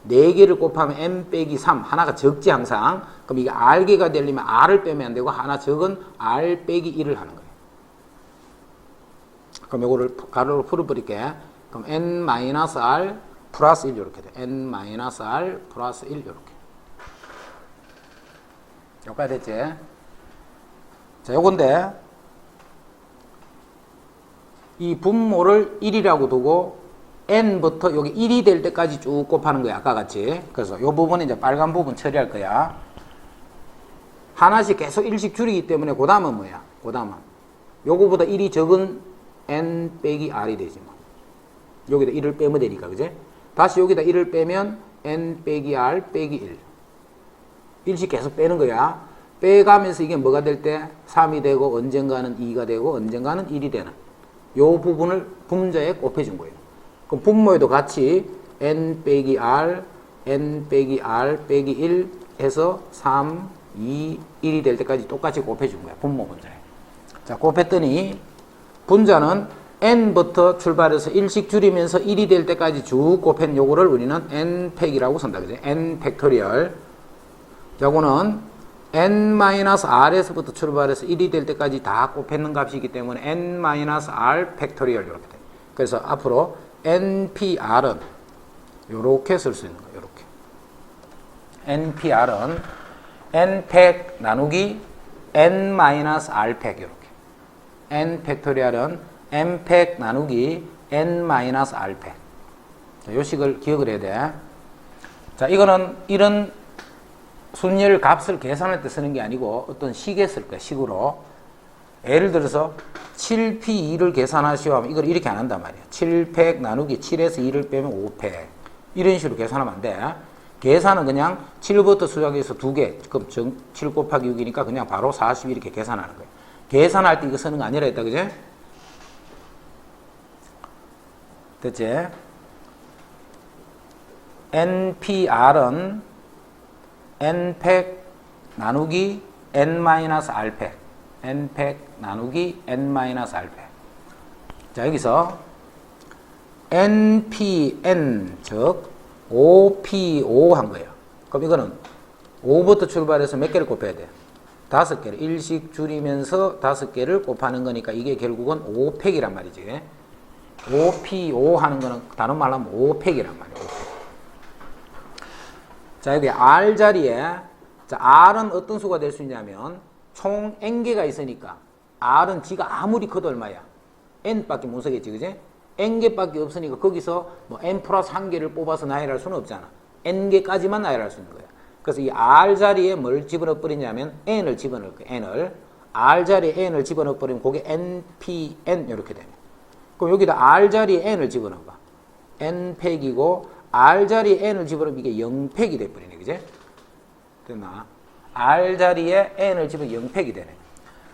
4개를 곱하면 n 빼기 3 하나가 적지 항상. 그럼 이게 r개가 되려면 r을 빼면 안 되고 하나 적은 r 빼기 1을 하는 거예요. 그럼 이거를 가로로 풀어버릴게. 그럼 n-r 플러스 1 이렇게 돼. n-r 플러스 1 이렇게. 여기까지 됐지? 자, 요건데 이 분모를 1이라고 두고 n부터 여기 1이 될 때까지 쭉 곱하는 거야. 아까 같이. 그래서 이 부분은 이제 빨간 부분 처리할 거야. 하나씩 계속 1씩 줄이기 때문에 그 다음은 뭐야? 그 다음은 요거보다 1이 적은 n 빼기 r이 되지 뭐. 여기다 1을 빼면 되니까, 그제? 다시 여기다 1을 빼면 n 빼기 r 빼기 1. 1씩 계속 빼는 거야. 빼가면서 이게 뭐가 될 때 3이 되고 언젠가는 2가 되고 언젠가는 1이 되는 요 부분을 분자에 곱해준 거예요. 그럼 분모에도 같이 n 빼기 r, n 빼기 r 빼기 1 해서 3, 2, 1이 될 때까지 똑같이 곱해준 거야. 분모 분자에. 자, 곱했더니 분자는 n부터 출발해서 1씩 줄이면서 1이 될 때까지 쭉 곱한 요거를 우리는 n 팩이라고 쓴다. 그죠? n 팩토리얼. 요거는 n-r에서부터 출발해서 1이 될 때까지 다 곱했는 값이기 때문에 n-r 팩토리얼 이렇게 돼. 그래서 앞으로 npr은 이렇게 쓸 수 있는 거예요. 이렇게. npr은 n팩 나누기 n-r팩 이렇게. n 팩토리얼은 n팩 나누기 n-r팩. 이 식을 기억을 해야 돼. 자, 이거는 이런 순열 값을 계산할 때 쓰는 게 아니고 어떤 식에 쓸 거야. 식으로. 예를 들어서 7p2를 계산하시오 하면 이걸 이렇게 안 한단 말이야. 7팩 나누기 7에서 2를 빼면 5팩. 이런 식으로 계산하면 안 돼. 계산은 그냥 7부터 수작해서 2개. 그럼 7 곱하기 6이니까 그냥 바로 40 이렇게 계산하는 거야. 계산할 때 이거 쓰는 거 아니라 했다. 그제? 됐지? npr은 n팩 나누기 n-r팩. n팩 나누기 n-r팩. 자, 여기서 npn 즉 5p5 한 거예요. 그럼 이거는 5부터 출발해서 몇 개를 곱해야 돼? 5개를. 1씩 줄이면서 5개를 곱하는 거니까 이게 결국은 5팩이란 말이지. 5p5 하는 거는 다른 말로 하면 5팩이란 말이에요. 5팩. 자, 여기 r 자리에, 자, r은 어떤 수가 될 수 있냐면 총 n개가 있으니까 r은 지가 아무리 커도 얼마야? n밖에 못 쓰겠지, 그지? n개밖에 없으니까 거기서 뭐 n 플러스 1개를 뽑아서 나열할 수는 없잖아. n개까지만 나열할 수 있는 거야. 그래서 이 r 자리에 뭘 집어넣어 버리냐면 n을 집어넣을 거야. n을. r 자리에 n을 집어넣어 버리면 그게 npn 이렇게 되네. 그럼 여기다 r 자리에 n을 집어넣어 봐. n팩이고 r 자리에 n을 집어넣으면 이게 0팩이 돼버리네. 그제? 됐나? r 자리에 n을 집어넣으면 0팩이 되네.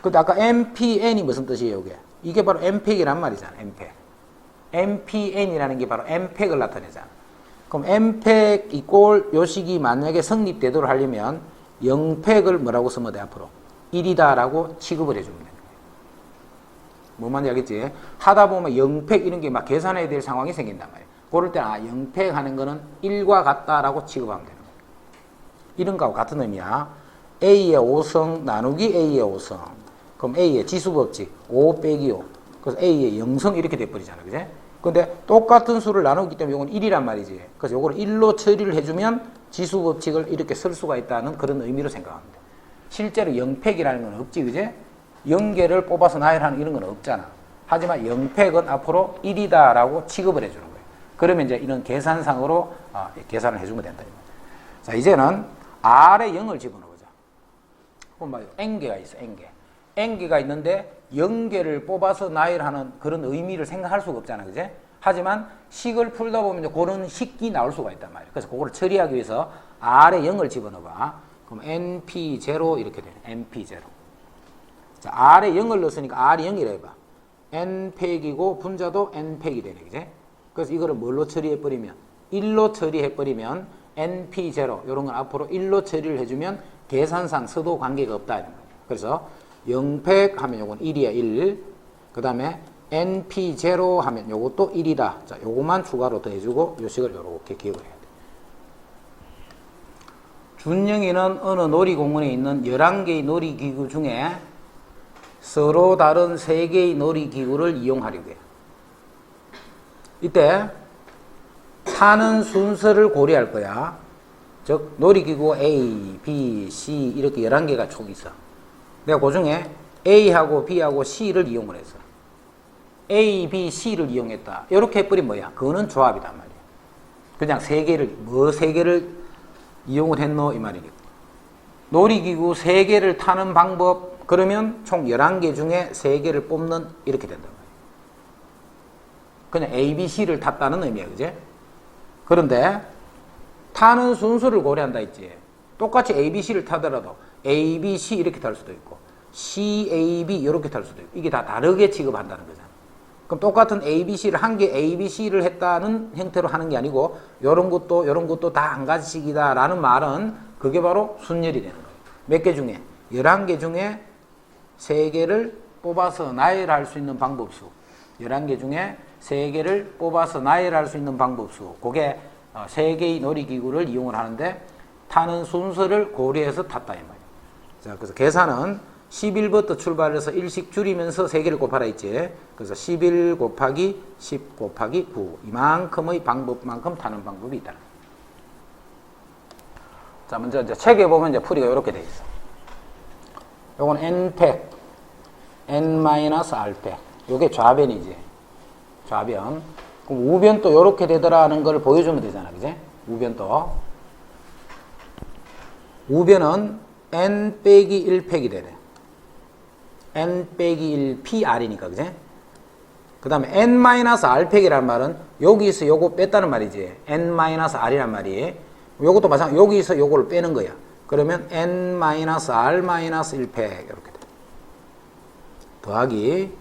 근데 아까 npn이 무슨 뜻이에요, 이게? 이게 바로 n팩이란 말이잖아, n팩. npn이라는 게 바로 n팩을 나타내잖아. 그럼 n팩 이꼴 요 식이 만약에 성립되도록 하려면 0팩을 뭐라고 쓰면 돼, 앞으로? 1이다 라고 취급을 해주면 돼. 뭔 말인지 알겠지? 하다 보면 0팩 이런 게 막 계산해야 될 상황이 생긴단 말이야. 그럴 때는 0팩 하는 거는 1과 같다라고 취급하면 되는 거야. 이런 거하고 같은 의미야. A의 5성 나누기 A의 5성. 그럼 A의 지수법칙 5 빼기 5. 그래서 A의 0성 이렇게 돼버리잖아. 그지? 근데 똑같은 수를 나누기 때문에 이건 1이란 말이지. 그래서 이걸 1로 처리를 해주면 지수법칙을 이렇게 쓸 수가 있다는 그런 의미로 생각하면 돼. 실제로 0팩이라는 건 없지. 그지? 0개를 뽑아서 나열하는 이런 건 없잖아. 하지만 0팩은 앞으로 1이다 라고 취급을 해주는 거예요. 그러면 이제 이런 계산상으로 계산을 해주면 된다. 자, 이제는 R에 0을 집어넣어보자. 그럼 봐요. N개가 있어, N개. N개가 있는데 0개를 뽑아서 나열하는 그런 의미를 생각할 수가 없잖아. 그제? 하지만 식을 풀다 보면 이제 그런 식이 나올 수가 있단 말이에요. 그래서 그거를 처리하기 위해서 R에 0을 집어넣어봐. 그럼 NP0 이렇게 되네. NP0. 자, R에 0을 넣었으니까 R이 0이라 해봐. N팩이고 분자도 N팩이 되네. 그제? 그래서 이거를 뭘로 처리해버리면? 1로 처리해버리면 NP0 이런 건 앞으로 1로 처리를 해주면 계산상 서도 관계가 없다. 이런 거예요. 그래서 0팩 하면 요건 1이야 1. 그 다음에 NP0 하면 요것도 1이다. 자, 요것만 추가로 더해주고 요 식을 요렇게 기억을 해야 돼. 준영이는 어느 놀이공원에 있는 11개의 놀이기구 중에 서로 다른 3개의 놀이기구를 이용하려고 해요. 이때 타는 순서를 고려할 거야. 즉 놀이기구 A, B, C 이렇게 11개가 총 있어. 내가 그 중에 A하고 B하고 C를 이용을 했어. A, B, C를 이용했다. 이렇게 해버리면 뭐야? 그거는 조합이단 말이야. 그냥 3개를 이용을 했노 이 말이겠다. 놀이기구 3개를 타는 방법, 그러면 총 11개 중에 3개를 뽑는 이렇게 된단 말이야. 그냥 A, B, C를 탔다는 의미야. 그지? 그런데 타는 순서를 고려한다 했지. 똑같이 A, B, C를 타더라도 A, B, C 이렇게 탈 수도 있고 C, A, B 이렇게 탈 수도 있고 이게 다 다르게 취급한다는 거잖아. 그럼 똑같은 A, B, C를 한 개 A, B, C를 했다는 형태로 하는 게 아니고 요런 것도 다 한 가지씩이다 라는 말은 그게 바로 순열이 되는 거예요. 몇 개 중에? 11개 중에 3개를 뽑아서 나열할 수 있는 방법수. 11개 중에 3개를 뽑아서 나열할 수 있는 방법수. 그게 3개의 놀이기구를 이용을 하는데 타는 순서를 고려해서 탔다 이 말이에요. 자, 그래서 계산은 11부터 출발해서 1씩 줄이면서 3개를 곱하라 했지. 그래서 11 곱하기 10 곱하기 9 이만큼의 방법만큼 타는 방법이 있다. 자, 먼저 이제 책에 보면 이제 풀이가 이렇게 돼 있어. 요건 n팩, n-r팩. 요게 좌변이지. 좌변. 그럼 우변도 요렇게 되더라는 걸 보여주면 되잖아. 그지? 우변도. 우변은 n 빼기 1팩이 되네. n 빼기 1 pr이니까. 그지? 그 다음에 n-r팩이란 말은 여기서 요거 뺐다는 말이지. n-r이란 말이. 요것도 마찬가지로 여기서 요거를 빼는 거야. 그러면 n-r-1팩 이렇게 돼. 더하기.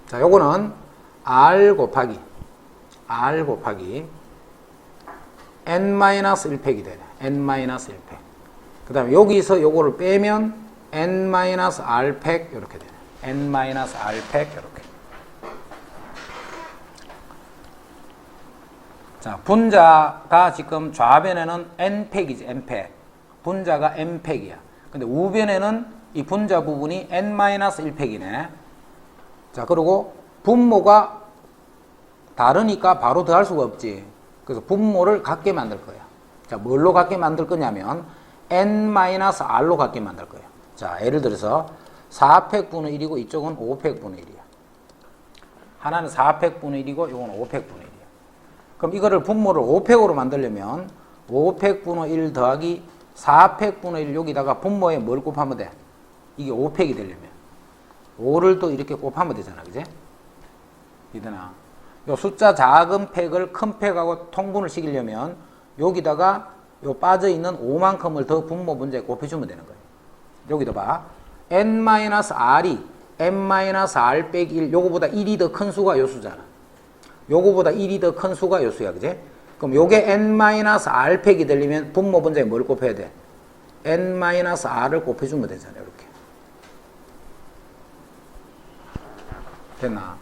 자, 요거는 r 곱하기 n-1팩이 되네. n-1팩. 그 다음에 여기서 요거를 빼면 n-r팩 이렇게 되네. n-r팩 이렇게. 자, 분자가 지금 좌변에는 n팩이지, n팩. 분자가 n팩이야. 근데 우변에는 이 분자 부분이 n-1팩이네. 자, 그리고 분모가 다르니까 바로 더할 수가 없지. 그래서 분모를 같게 만들 거야. 자, 뭘로 같게 만들 거냐면 n-r로 같게 만들 거야. 자, 예를 들어서 4팩분의 1이고 이쪽은 5팩분의 1이야. 하나는 4팩분의 1이고 이건 5팩분의 1이야. 그럼 이거를 분모를 5팩으로 만들려면 5팩분의 1 더하기 4팩분의 1 여기다가 분모에 뭘 곱하면 돼? 이게 5팩이 되려면 5를 또 이렇게 곱하면 되잖아. 그지? 이되나? 요 숫자 작은 팩을 큰 팩하고 통분을 시키려면 여기다가 요 빠져있는 5만큼을 더 분모 문제에 곱해주면 되는 거예요. 여기도 봐. n-r이 n-r 빼기 1 요거보다 1이 더 큰 수가 요 수잖아. 요거보다 1이 더 큰 수가 요 수야. 그지? 그럼 요게 n-r팩이 되려면 분모 분자에 뭘 곱해야 돼? n-r을 곱해주면 되잖아. 이렇게. 됐나?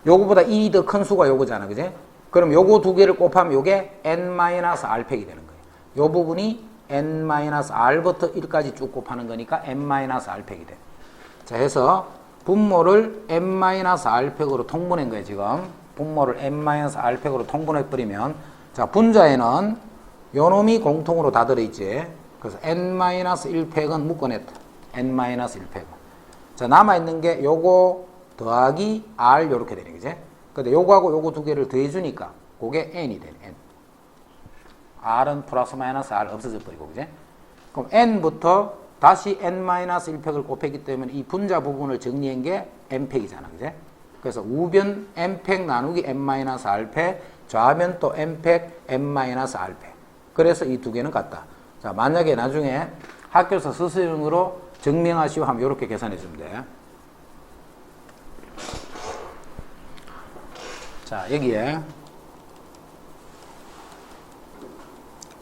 요거보다 1이 더 큰 수가 요거잖아. 그지? 그럼 요거 두 개를 곱하면 요게 n-r팩이 되는 거예요. 요 부분이 n-r부터 1까지 쭉 곱하는 거니까 n-r팩이 돼. 자, 해서 분모를 n-r팩으로 통분한 거예요, 지금. 분모를 n-r팩으로 통분해버리면, 자, 분자에는 요 놈이 공통으로 다 들어있지. 그래서 n-1팩은 묶어냈다. n-1팩은. 자, 남아있는 게 요거 더하기 r 요렇게 되는 거지. 근데 요거하고 요거 두 개를 더해주니까 그게 n이 되네, n. r은 플러스 마이너스 r 없어져 버리고, 그지? 그럼 n부터 다시 n-1팩을 곱했기 때문에 이 분자 부분을 정리한 게 n팩이잖아, 그지? 그래서 우변 n팩 나누기 n-r팩, 좌변 또 n팩, n-r팩. 그래서 이 두 개는 같다. 자, 만약에 나중에 학교에서 스스형으로 증명하시오 하면 이렇게 계산해 주면 돼. 자, 여기에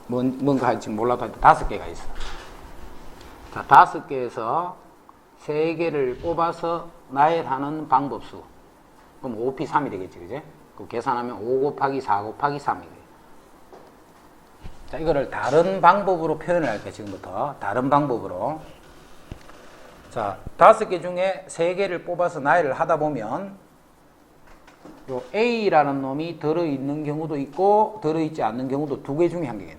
뭔가 할지 몰라도 5개가 있어. 자, 5개에서 3개를 뽑아서 나열하는 방법수. 그럼 5p 3이 되겠지, 그지? 그럼 계산하면 5 곱하기 4 곱하기 3이 돼. 자, 이거를 다른 방법으로 표현을 할게요. 지금부터 다른 방법으로. 자, 5개 중에 3개를 뽑아서 나열을 하다 보면 요 A라는 놈이 들어있는 경우도 있고 들어있지 않는 경우도 2개 중에 1개겠네.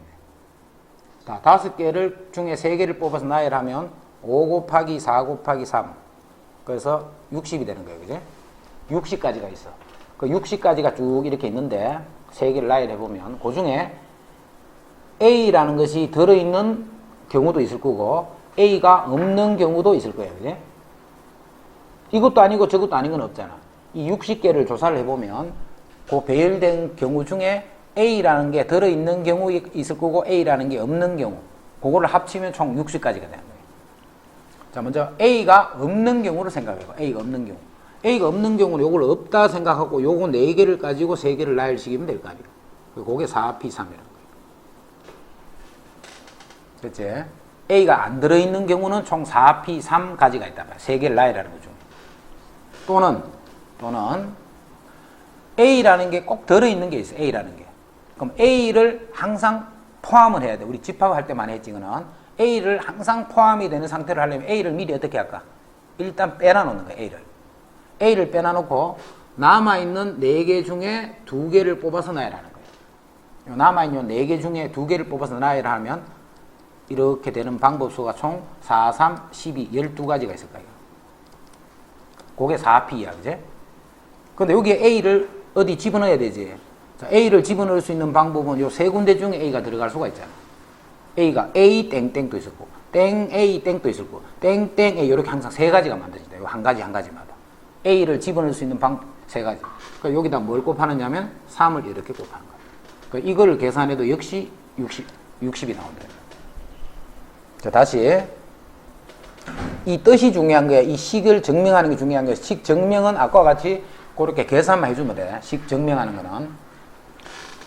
자, 5개를 중에 3개를 뽑아서 나열하면 5 곱하기 4 곱하기 3 그래서 60이 되는 거예요. 그지? 60까지가 있어. 그 60까지가 쭉 이렇게 있는데 3개를 나열해보면 그 중에 A라는 것이 들어있는 경우도 있을 거고 A가 없는 경우도 있을 거예요. 그지? 이것도 아니고 저것도 아닌 건 없잖아. 이 60개를 조사를 해보면 그 배열된 경우 중에 A라는 게 들어있는 경우 있을 거고 A라는 게 없는 경우 그거를 합치면 총 60까지가 되는 거예요. 자, 먼저 A가 없는 경우를 생각해봐. A가 없는 경우. A가 없는 경우는 요걸 없다 생각하고 요거 4개를 가지고 3개를 나열시키면 될 거 아니에요. 그게 4P3이라는 거예요. 그치? A가 안 들어있는 경우는 총 4P3 가지가 있단 말이야. 3개를 나열하는 거죠. 또는 A라는 게 꼭 들어있는 게 있어. A라는 게. 그럼 A를 항상 포함을 해야 돼. 우리 집합할 때 많이 했지, 이거는. A를 항상 포함이 되는 상태로 하려면 A를 미리 어떻게 할까? 일단 빼놔놓는 거야, A를 빼놔놓고 남아있는 4개 중에 2개를 뽑아서 나열하는 거예요. 남아있는 4개 중에 2개를 뽑아서 나열하면 이렇게 되는 방법수가 총 4, 3, 12, 12가지가 있을 거예요. 그게 4P야, 그지? 근데 여기에 A를 어디 집어넣어야 되지? 자, A를 집어넣을 수 있는 방법은 요 3군데 중에 A가 들어갈 수가 있잖아. A가 A 땡땡도 있을 거고, 땡 A 땡도 있을 거고, 땡땡 A 이렇게 항상 3가지가 만들어진다. 요 한 가지마다. A를 집어넣을 수 있는 방법 3가지. 그러니까 여기다 뭘 곱하느냐면 3을 이렇게 곱하는 거야. 그러니까 이거를 계산해도 역시 60이 나온다. 자, 다시. 이 뜻이 중요한 거야. 이 식을 증명하는 게 중요한 거야. 식 증명은 아까와 같이 그렇게 계산만 해주면 돼. 식 증명하는 거는.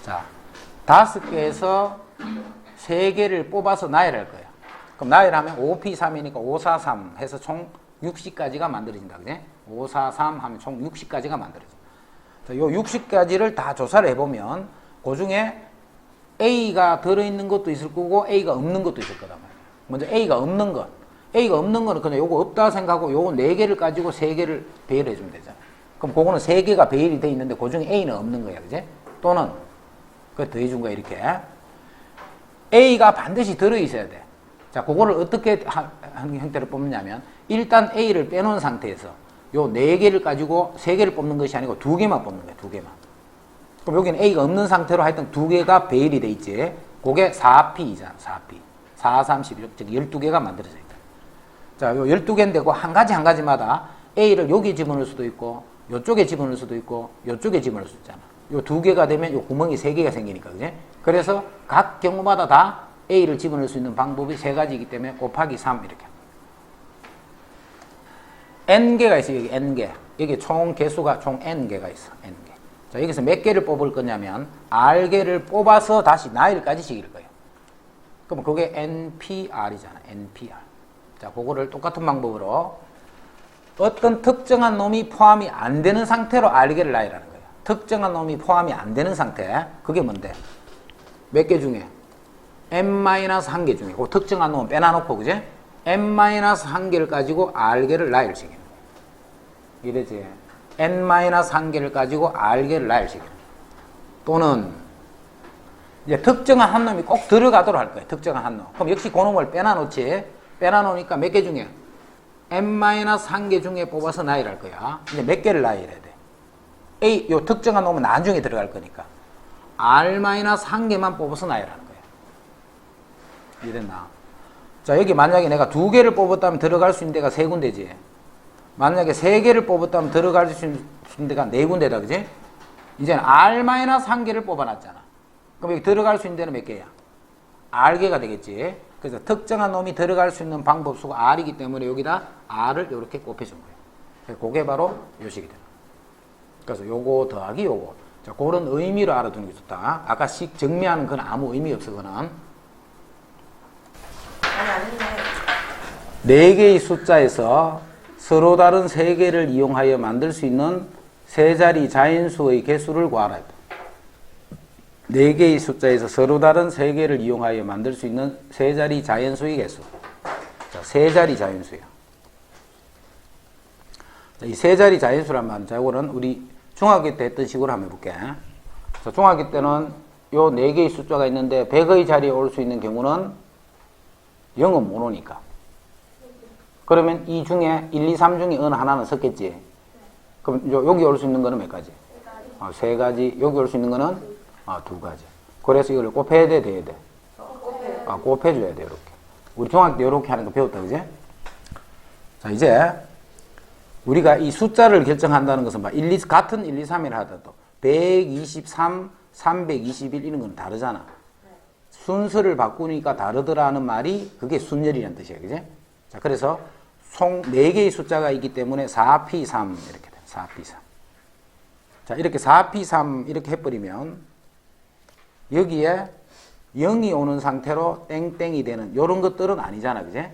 자, 5개에서 3개를 뽑아서 나열할 거야. 그럼 나열하면 5P3이니까 5, 4, 3 해서 총 60까지가 만들어진다. 그지? 5, 4, 3 하면 총 60까지가 만들어져. 자, 요 60까지를 다 조사를 해보면 그 중에 A가 들어있는 것도 있을 거고 A가 없는 것도 있을 거단 말이야. 먼저 A가 없는 것. A가 없는 거는 그냥 요거 없다 생각하고 요거 4개를 가지고 3개를 배열해 주면 되잖아. 그럼 그거는 3개가 배열이 돼 있는데 그 중에 A는 없는 거야. 그지? 또는 그거 더해 준 거야. 이렇게. A가 반드시 들어있어야 돼. 자, 그거를 어떻게 하는 형태로 뽑느냐면 일단 A를 빼놓은 상태에서 요 4개를 가지고 3개를 뽑는 것이 아니고 2개만 뽑는 거야. 2개만. 그럼 여기는 A가 없는 상태로 하여튼 2개가 배열이 돼 있지. 그게 4P이잖아. 4P. 4, 3, 11, 즉 12개가 만들어져 있다. 자, 요 12개인데 그 한 가지마다 A를 여기 집어넣을 수도 있고 요쪽에 집어넣을 수도 있고 요쪽에 집어넣을 수 있잖아. 요 2개가 되면 요 구멍이 3개가 생기니까. 그지? 그래서 각 경우마다 다 A를 집어넣을 수 있는 방법이 3가지이기 때문에 곱하기 3 이렇게. N개가 있어요. 여기 N개. 여기 총 개수가 총 N개가 있어. N개. 자, 여기서 몇 개를 뽑을 거냐면 R개를 뽑아서 다시 나열까지 시킬 거예요. 그럼 그게 NPR이잖아. NPR. 자, 그거를 똑같은 방법으로 어떤 특정한 놈이 포함이 안 되는 상태로 R개를 나열하는 거예요. 특정한 놈이 포함이 안 되는 상태. 그게 뭔데? 몇 개 중에? N-1개 중에. 그 특정한 놈은 빼놔놓고, 그지? N-1개를 가지고 R개를 나열시키는 거예요. 이래지. N-1개를 가지고 R개를 나열시키는 거예요. 또는 이제 특정한 한 놈이 꼭 들어가도록 할 거예요. 특정한 한 놈. 그럼 역시 그 놈을 빼놔놓지. 빼놔놓으니까 몇 개 중에? N-1개 중에 뽑아서 나열할 거야. 이제 몇 개를 나열해야 돼? A, 요 특정한 놈은 나중에 들어갈 거니까. R-1개만 뽑아서 나열하는 거야. 이해됐나? 자, 여기 만약에 내가 2개를 뽑았다면 들어갈 수 있는 데가 3군데지. 만약에 3개를 뽑았다면 들어갈 수 있는 데가 4군데다. 그지? 이제는 R-1개를 뽑아놨잖아. 그럼 여기 들어갈 수 있는 데는 몇 개야? R개가 되겠지. 그래서 특정한 놈이 들어갈 수 있는 방법수가 R이기 때문에 여기다 R을 이렇게 곱해준 거예요. 그게 바로 요식이 되는 거예요. 그래서 요거 더하기 요거. 자, 그런 의미로 알아두는 게 좋다. 아까 식 정리하는 건 아무 의미 없어, 그거는. 아닌데. 4개의 숫자에서 서로 다른 3개를 이용하여 만들 수 있는 세 자리 자연수의 개수를 구하라. 4개의 숫자에서 서로 다른 3개를 이용하여 만들 수 있는 세 자리 자연수의 개수. 자, 세 자리 자연수야. 자, 이 세 자리 자연수란 말은, 자, 이거는 우리 중학교 때 했던 식으로 한번 해볼게. 자, 중학교 때는 요 4개의 숫자가 있는데 100의 자리에 올 수 있는 경우는 0은 못 오니까. 그러면 이 중에 1, 2, 3 중에 어느 하나는 섞겠지. 그럼 여기 올 수 있는 거는 몇 가지? 3가지. 여기 올 수 있는 거는 2가지. 그래서 이걸 곱해야 돼, 돼야 돼? 곱해줘야 돼, 이렇게. 우리 중학교 때 이렇게 하는 거 배웠다, 그지? 자, 이제 우리가 이 숫자를 결정한다는 것은 같은 1, 2, 3이라 하더라도 123, 321 이런 건 다르잖아. 순서를 바꾸니까 다르더라는 말이 그게 순열이라는 뜻이야, 그지? 자, 그래서 총 4개의 숫자가 있기 때문에 4P3 이렇게 돼. 4P3. 자, 이렇게 4P3 이렇게 해버리면 여기에 0이 오는 상태로 땡땡이 되는 요런 것들은 아니잖아, 그지?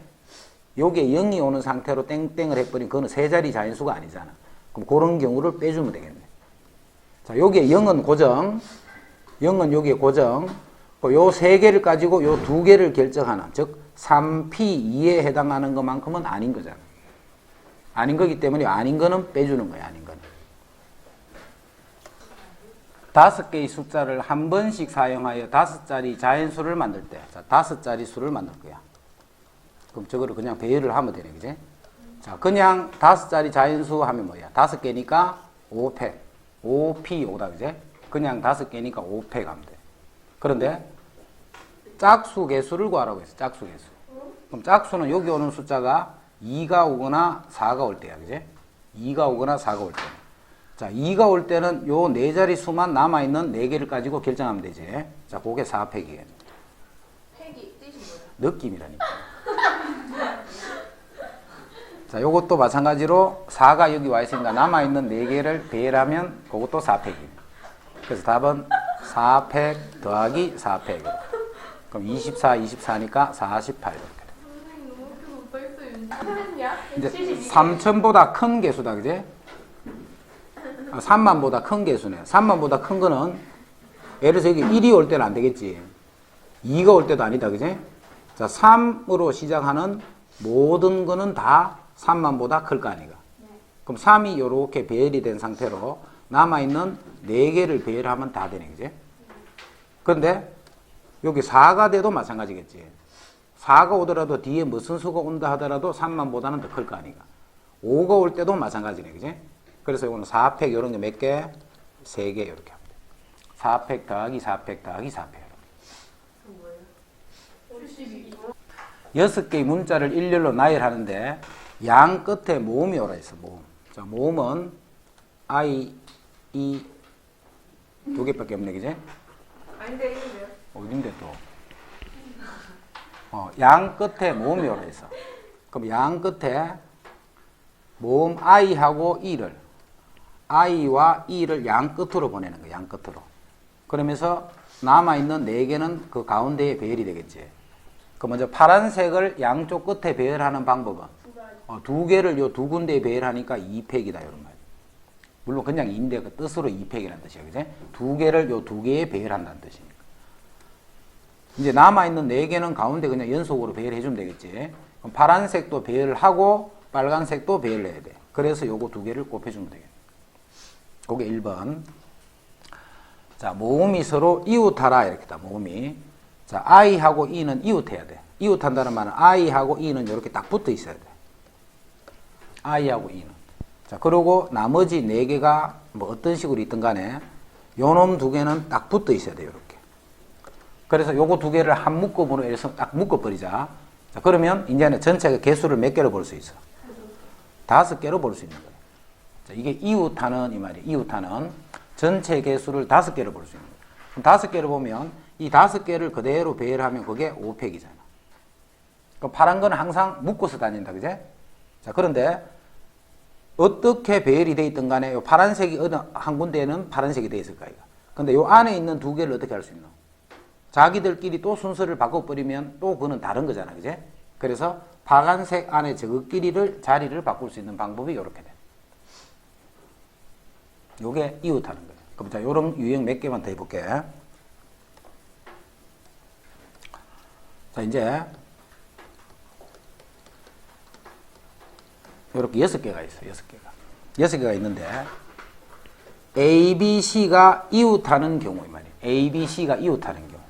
요게 0이 오는 상태로 땡땡을 해버리면 그거는 세 자리 자연수가 아니잖아. 그럼 그런 경우를 빼주면 되겠네. 자, 요게 0은 고정, 0은 여기에 고정, 요 3개를 가지고 요 2개를 결정하는, 즉 3P2에 해당하는 것만큼은 아닌 거잖아. 아닌 거기 때문에 아닌 거는 빼주는 거야, 아닌 거는. 5개의 숫자를 한 번씩 사용하여 5자리 자연수를 만들 때, 자, 5자리 수를 만들 거야. 그럼 저거를 그냥 배열을 하면 되네, 그지? 자, 그냥 5자리 자연수 하면 뭐야? 5개니까 5팩. 5P5다, 그지? 그냥 5개니까 5팩 하면 돼. 그런데 짝수 개수를 구하라고 했어, 짝수 개수. 그럼 짝수는 여기 오는 숫자가 2가 오거나 4가 올 때야, 그지? 2가 오거나 4가 올 때. 자, 2가 올 때는 요 4자리 수만 남아있는 4개를 가지고 결정하면 되지. 자, 그게 4팩이에요. 팩이 뜻이 뭐예요? 느낌이라니까. 자, 요것도 마찬가지로 4가 여기 와 있으니까 남아있는 4개를 배열하면 그것도 4팩이에요. 그래서 답은 4팩 더하기 4팩. 그럼 24, 24니까 48. 선생님 너무 못 써있어요. 이제 3천보다 큰 개수다, 그지? 3만보다 큰 개수네. 3만보다 큰 거는 예를 들어서 여기 1이 올 때는 안 되겠지. 2가 올 때도 아니다, 그지? 자, 3으로 시작하는 모든 거는 다 3만보다 클 거 아니가. 그럼 3이 이렇게 배열이 된 상태로 남아있는 4개를 배열하면 다 되네, 그지? 그런데 여기 4가 돼도 마찬가지겠지. 4가 오더라도 뒤에 무슨 수가 온다 하더라도 3만보다는 더 클 거 아니가. 5가 올 때도 마찬가지네, 그지? 그래서 이거는 4팩 이런 게 몇 개? 3개 이렇게 합니다. 4팩 더하기 4팩 더하기 4팩. 뭐예요? 72. 6개의 문자를 일렬로 나열하는데 양 끝에 모음이 오라 있어, 모음. 자, 모음은 I, E 두 개밖에 없네, 그지? 아닌데 이건데요? 어딘데 또? 양 끝에 모음이 오라 있어. 그럼 양 끝에 모음 I하고 E를, I와 E를 양 끝으로 보내는 거야, 양 끝으로. 그러면서 남아있는 4개는 그 가운데에 배열이 되겠지. 그 먼저 파란색을 양쪽 끝에 배열하는 방법은 2개를 요 2군데에 배열하니까 2팩이다, 이런 말. 물론 그냥 2인데 그 뜻으로 2팩이라는 뜻이야, 그지? 2개를 요 2개에 배열한다는 뜻이니까. 이제 남아있는 4개는 가운데 그냥 연속으로 배열해주면 되겠지. 그럼 파란색도 배열을 하고 빨간색도 배열을 해야 돼. 그래서 요거 2개를 곱해주면 되겠네. 그게 1번. 자, 모음이 서로 이웃하라, 이렇게다, 모음이. 자, I하고 E는 이웃해야 돼. 이웃한다는 말은 I하고 E는 이렇게 딱 붙어 있어야 돼. I하고 E는. 자, 그리고 나머지 4개가 뭐 어떤 식으로 있든 간에 요놈 2개는 딱 붙어 있어야 돼, 이렇게. 그래서 요거 2개를 한 묶음으로 해서 딱 묶어버리자. 자, 그러면 이제는 전체 개수를 몇 개로 볼 수 있어? 5개로 볼 수 있는 거예요. 자, 이게 이웃하는 이 말이에요. 이웃하는 전체 개수를 5개로 볼 수 있는 거예요. 그럼 5개를 보면 이 5개를 그대로 배열하면 그게 5팩이잖아. 그 파란 거는 항상 묶어서 다닌다, 그제? 자, 그런데 어떻게 배열이 돼 있든 간에 요 파란색이 어느 한 군데에는 파란색이 돼 있을 거야. 근데 요 안에 있는 2개를 어떻게 할 수 있노? 자기들끼리 또 순서를 바꿔버리면 또 그거는 다른 거잖아, 그제? 그래서 파란색 안에 저것끼리를 자리를 바꿀 수 있는 방법이 이렇게 돼. 요게 이웃하는 거예요. 그럼 자, 요런 유형 몇 개만 더 해볼게. 자, 이제 이렇게 6개가 있어요. 6개가. 6개가 있는데 A, B, C가 이웃하는 경우에 말이에요. A, B, C가 이웃하는 경우.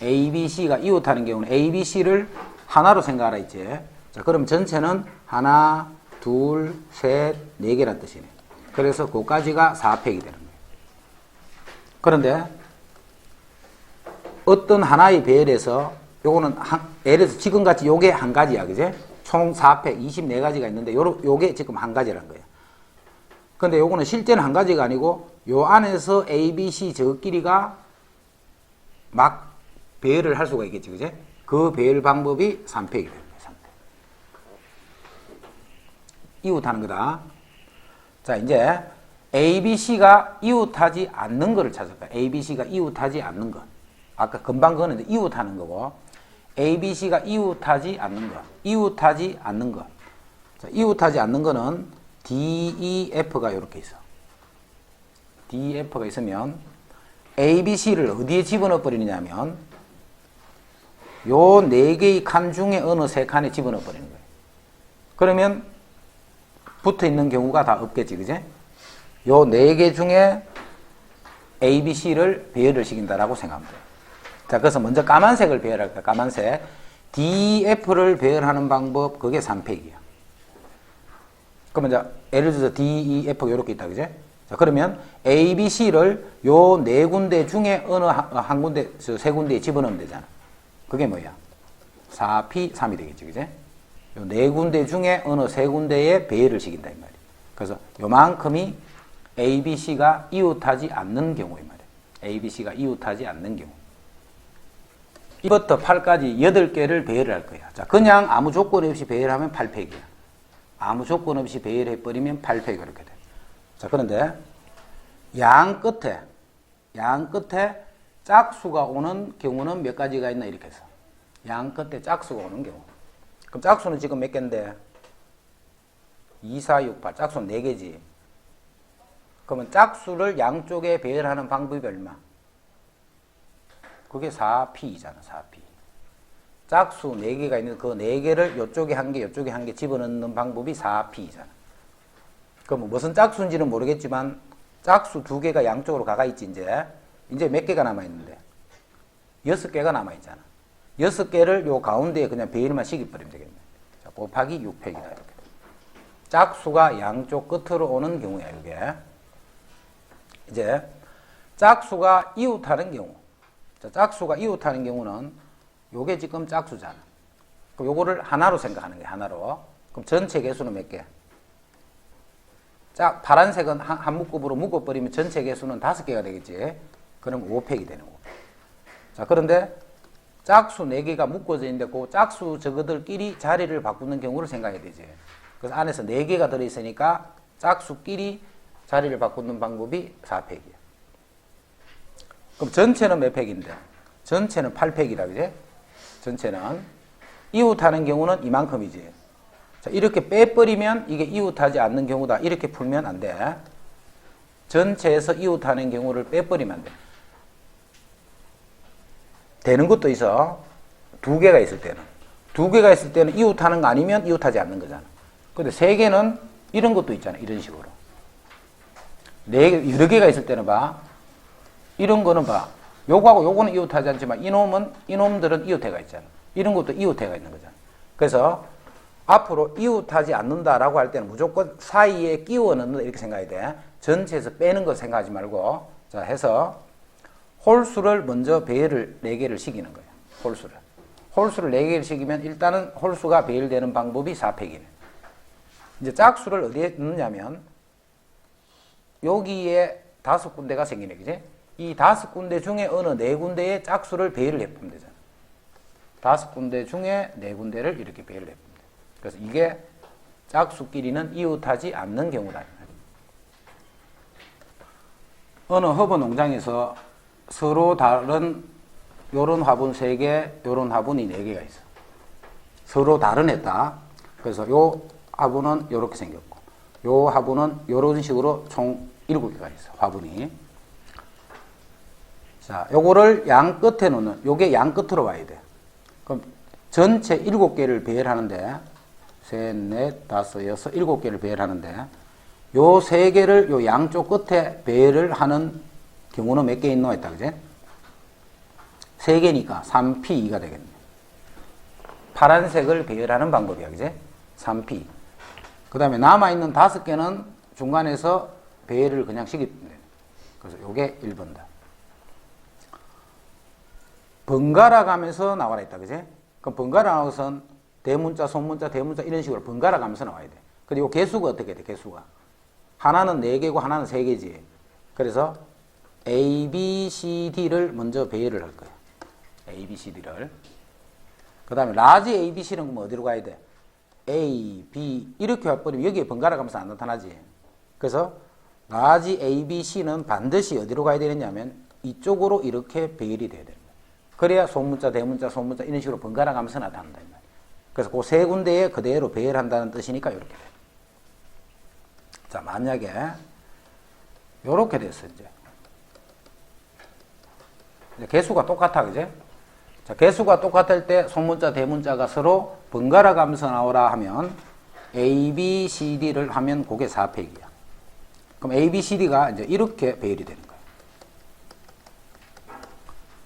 A, B, C가 이웃하는 경우는 A, B, C를 하나로 생각하라 했지. 자, 그럼 전체는 하나, 둘, 셋, 네 개란 뜻이네. 그래서 그까지가 4팩이 되는 거예요. 그런데 어떤 하나의 배열에서 요거는 예를 들어서 지금같이 요게 한 가지야, 그제? 총 4팩, 24가지가 있는데 요게 지금 한 가지란 거예요. 근데 요거는 실제는 한 가지가 아니고 요 안에서 A, B, C 저끼리가 막 배열을 할 수가 있겠지, 그제? 그 배열 방법이 3팩이 되는 거예요. 3팩. 이웃하는 거다. 자, 이제 A, B, C가 이웃하지 않는 거를 찾을 거야. A, B, C가 이웃하지 않는 것. 아까 금방 그거는 이웃하는 거고, A, B, C가 이웃하지 않는 것. 이웃하지 않는 것. 자, 이웃하지 않는 거는 D, E, F가 이렇게 있어. D, F가 있으면 A, B, C를 어디에 집어넣어 버리느냐면 요 4개의 칸 중에 어느 3칸에 집어넣어 버리는 거예요. 그러면 붙어 있는 경우가 다 없겠지, 그제? 요 4개 중에 A, B, C를 배열을 시킨다라고 생각하면 돼요. 자, 그래서 먼저 까만색을 배열할까? 까만색. D, F를 배열하는 방법, 그게 3팩이야. 그러면 이제 예를 들어서 D, E, F가 이렇게 있다, 그제? 자, 그러면 A, B, C를 요 4군데 중에 어느 한 군데, 세 군데에 집어넣으면 되잖아. 그게 뭐야? 4P, 3이 되겠지, 그제? 요 4군데 중에 어느 3군데에 배열을 시킨다, 이 말이야. 그래서 요만큼이 A, B, C가 이웃하지 않는 경우에 말이야. A, B, C가 이웃하지 않는 경우. 1부터 8까지 8개를 배열을 할 거야. 자, 그냥 아무 조건 없이 배열하면 8팩이야. 아무 조건 없이 배열해버리면 8팩이 이렇게 돼. 자, 그런데 양 끝에 짝수가 오는 경우는 몇 가지가 있나 이렇게 해서. 양 끝에 짝수가 오는 경우. 그럼 짝수는 지금 몇 개인데? 2, 4, 6, 8. 짝수는 4개지. 그러면 짝수를 양쪽에 배열하는 방법이 얼마? 그게 4P이잖아, 4P. 짝수 4개가 있는데 그 4개를 이쪽에 한 개, 이쪽에 한 개 집어넣는 방법이 4P이잖아. 그럼 무슨 짝수인지는 모르겠지만 짝수 2개가 양쪽으로 가가 있지, 이제 몇 개가 남아있는데? 6개가 남아있잖아. 6개를 요 가운데에 그냥 배열만 시켜버리면 되겠네. 자, 곱하기 6팩이다, 이렇게. 짝수가 양쪽 끝으로 오는 경우야, 이게. 이제 짝수가 이웃하는 경우. 자, 짝수가 이웃하는 경우는 요게 지금 짝수잖아. 그럼 요거를 하나로 생각하는 거야, 하나로. 그럼 전체 개수는 몇 개? 자, 파란색은 한 묶음으로 묶어버리면 전체 개수는 5개가 되겠지. 그럼 5팩이 되는 거고. 자, 그런데 짝수 4개가 묶어져 있는데 그 짝수 저거들끼리 자리를 바꾸는 경우를 생각해야 되지. 그래서 안에서 4개가 들어있으니까 짝수끼리 자리를 바꾸는 방법이 4팩이야. 그럼 전체는 몇 팩인데? 전체는 8팩이다, 그지? 전체는. 이웃하는 경우는 이만큼이지. 자, 이렇게 빼버리면 이게 이웃하지 않는 경우다. 이렇게 풀면 안 돼. 전체에서 이웃하는 경우를 빼버리면 안 돼. 되는 것도 있어. 2개가 있을 때는. 2개가 있을 때는 이웃하는 거 아니면 이웃하지 않는 거잖아. 근데 3개는 이런 것도 있잖아. 이런 식으로. 4개, 여러 개가 있을 때는 봐. 이런 거는 봐. 요거하고 요거는 이웃하지 않지만 이놈들은 이웃해가 있잖아. 이런 것도 이웃해가 있는 거잖아. 그래서 앞으로 이웃하지 않는다라고 할 때는 무조건 사이에 끼워 넣는다 이렇게 생각해야 돼. 전체에서 빼는 거 생각하지 말고. 자, 해서 홀수를 먼저 배열을 4개를 시키는 거예요. 홀수를 4개를 시키면 일단은 홀수가 배열되는 방법이 4팩이네. 이제 짝수를 어디에 넣느냐면 여기에 5군데가 생기네, 그지? 이 5군데 중에 어느 4군데의 짝수를 배열을 해보면 되잖아. 5군데 중에 4군데를 이렇게 배열을 해보면 돼. 그래서 이게 짝수끼리는 이웃하지 않는 경우다. 어느 허브 농장에서 서로 다른 요런 화분 3개, 요런 화분이 4개가 있어. 서로 다른 애다. 그래서 요 화분은 요렇게 생겼고, 요 화분은 요런 식으로 총 7개가 있어, 화분이. 자, 요거를 양 끝에 놓는, 요게 양 끝으로 와야 돼. 그럼 전체 7개를 배열하는데 셋, 넷, 다섯, 여섯, 7개를 배열하는데 요 3개를 요 양쪽 끝에 배열을 하는 경우는 몇 개 있노 했다. 그제? 3개니까 3P2가 되겠네. 파란색을 배열하는 방법이야. 그제? 3P. 그 다음에 남아있는 5개는 중간에서 배열을 그냥 시키면 돼. 그래서 요게 1번다. 번갈아 가면서 나와라 했다. 그제? 그럼 번갈아 나와서는 대문자, 소문자, 대문자 이런 식으로 번갈아 가면서 나와야 돼. 근데 요 개수가 어떻게 돼? 개수가. 하나는 4개고 하나는 3개지. 그래서 A, B, C, D를 먼저 배열을 할 거야. A, B, C, D를. 그 다음에 라지 A, B, C는 그럼 어디로 가야 돼? A, B 이렇게 와버리면 여기에 번갈아 가면서 안 나타나지. 그래서 라지 A, B, C는 반드시 어디로 가야 되느냐면 이쪽으로 이렇게 배열이 돼야 됩니다. 그래야 소문자, 대문자, 소문자 이런 식으로 번갈아 가면서 나타난다. 그래서 그 3군데에 그대로 배열한다는 뜻이니까 이렇게 돼. 자, 만약에 요렇게 됐어. 이제 개수가 똑같아. 그제? 자, 개수가 똑같을 때 소문자, 대문자가 서로 번갈아 가면서 나오라 하면 A, B, C, D를 하면 그게 4팩이야. 그럼 A, B, C, D가 이제 이렇게 배열이 되는 거야.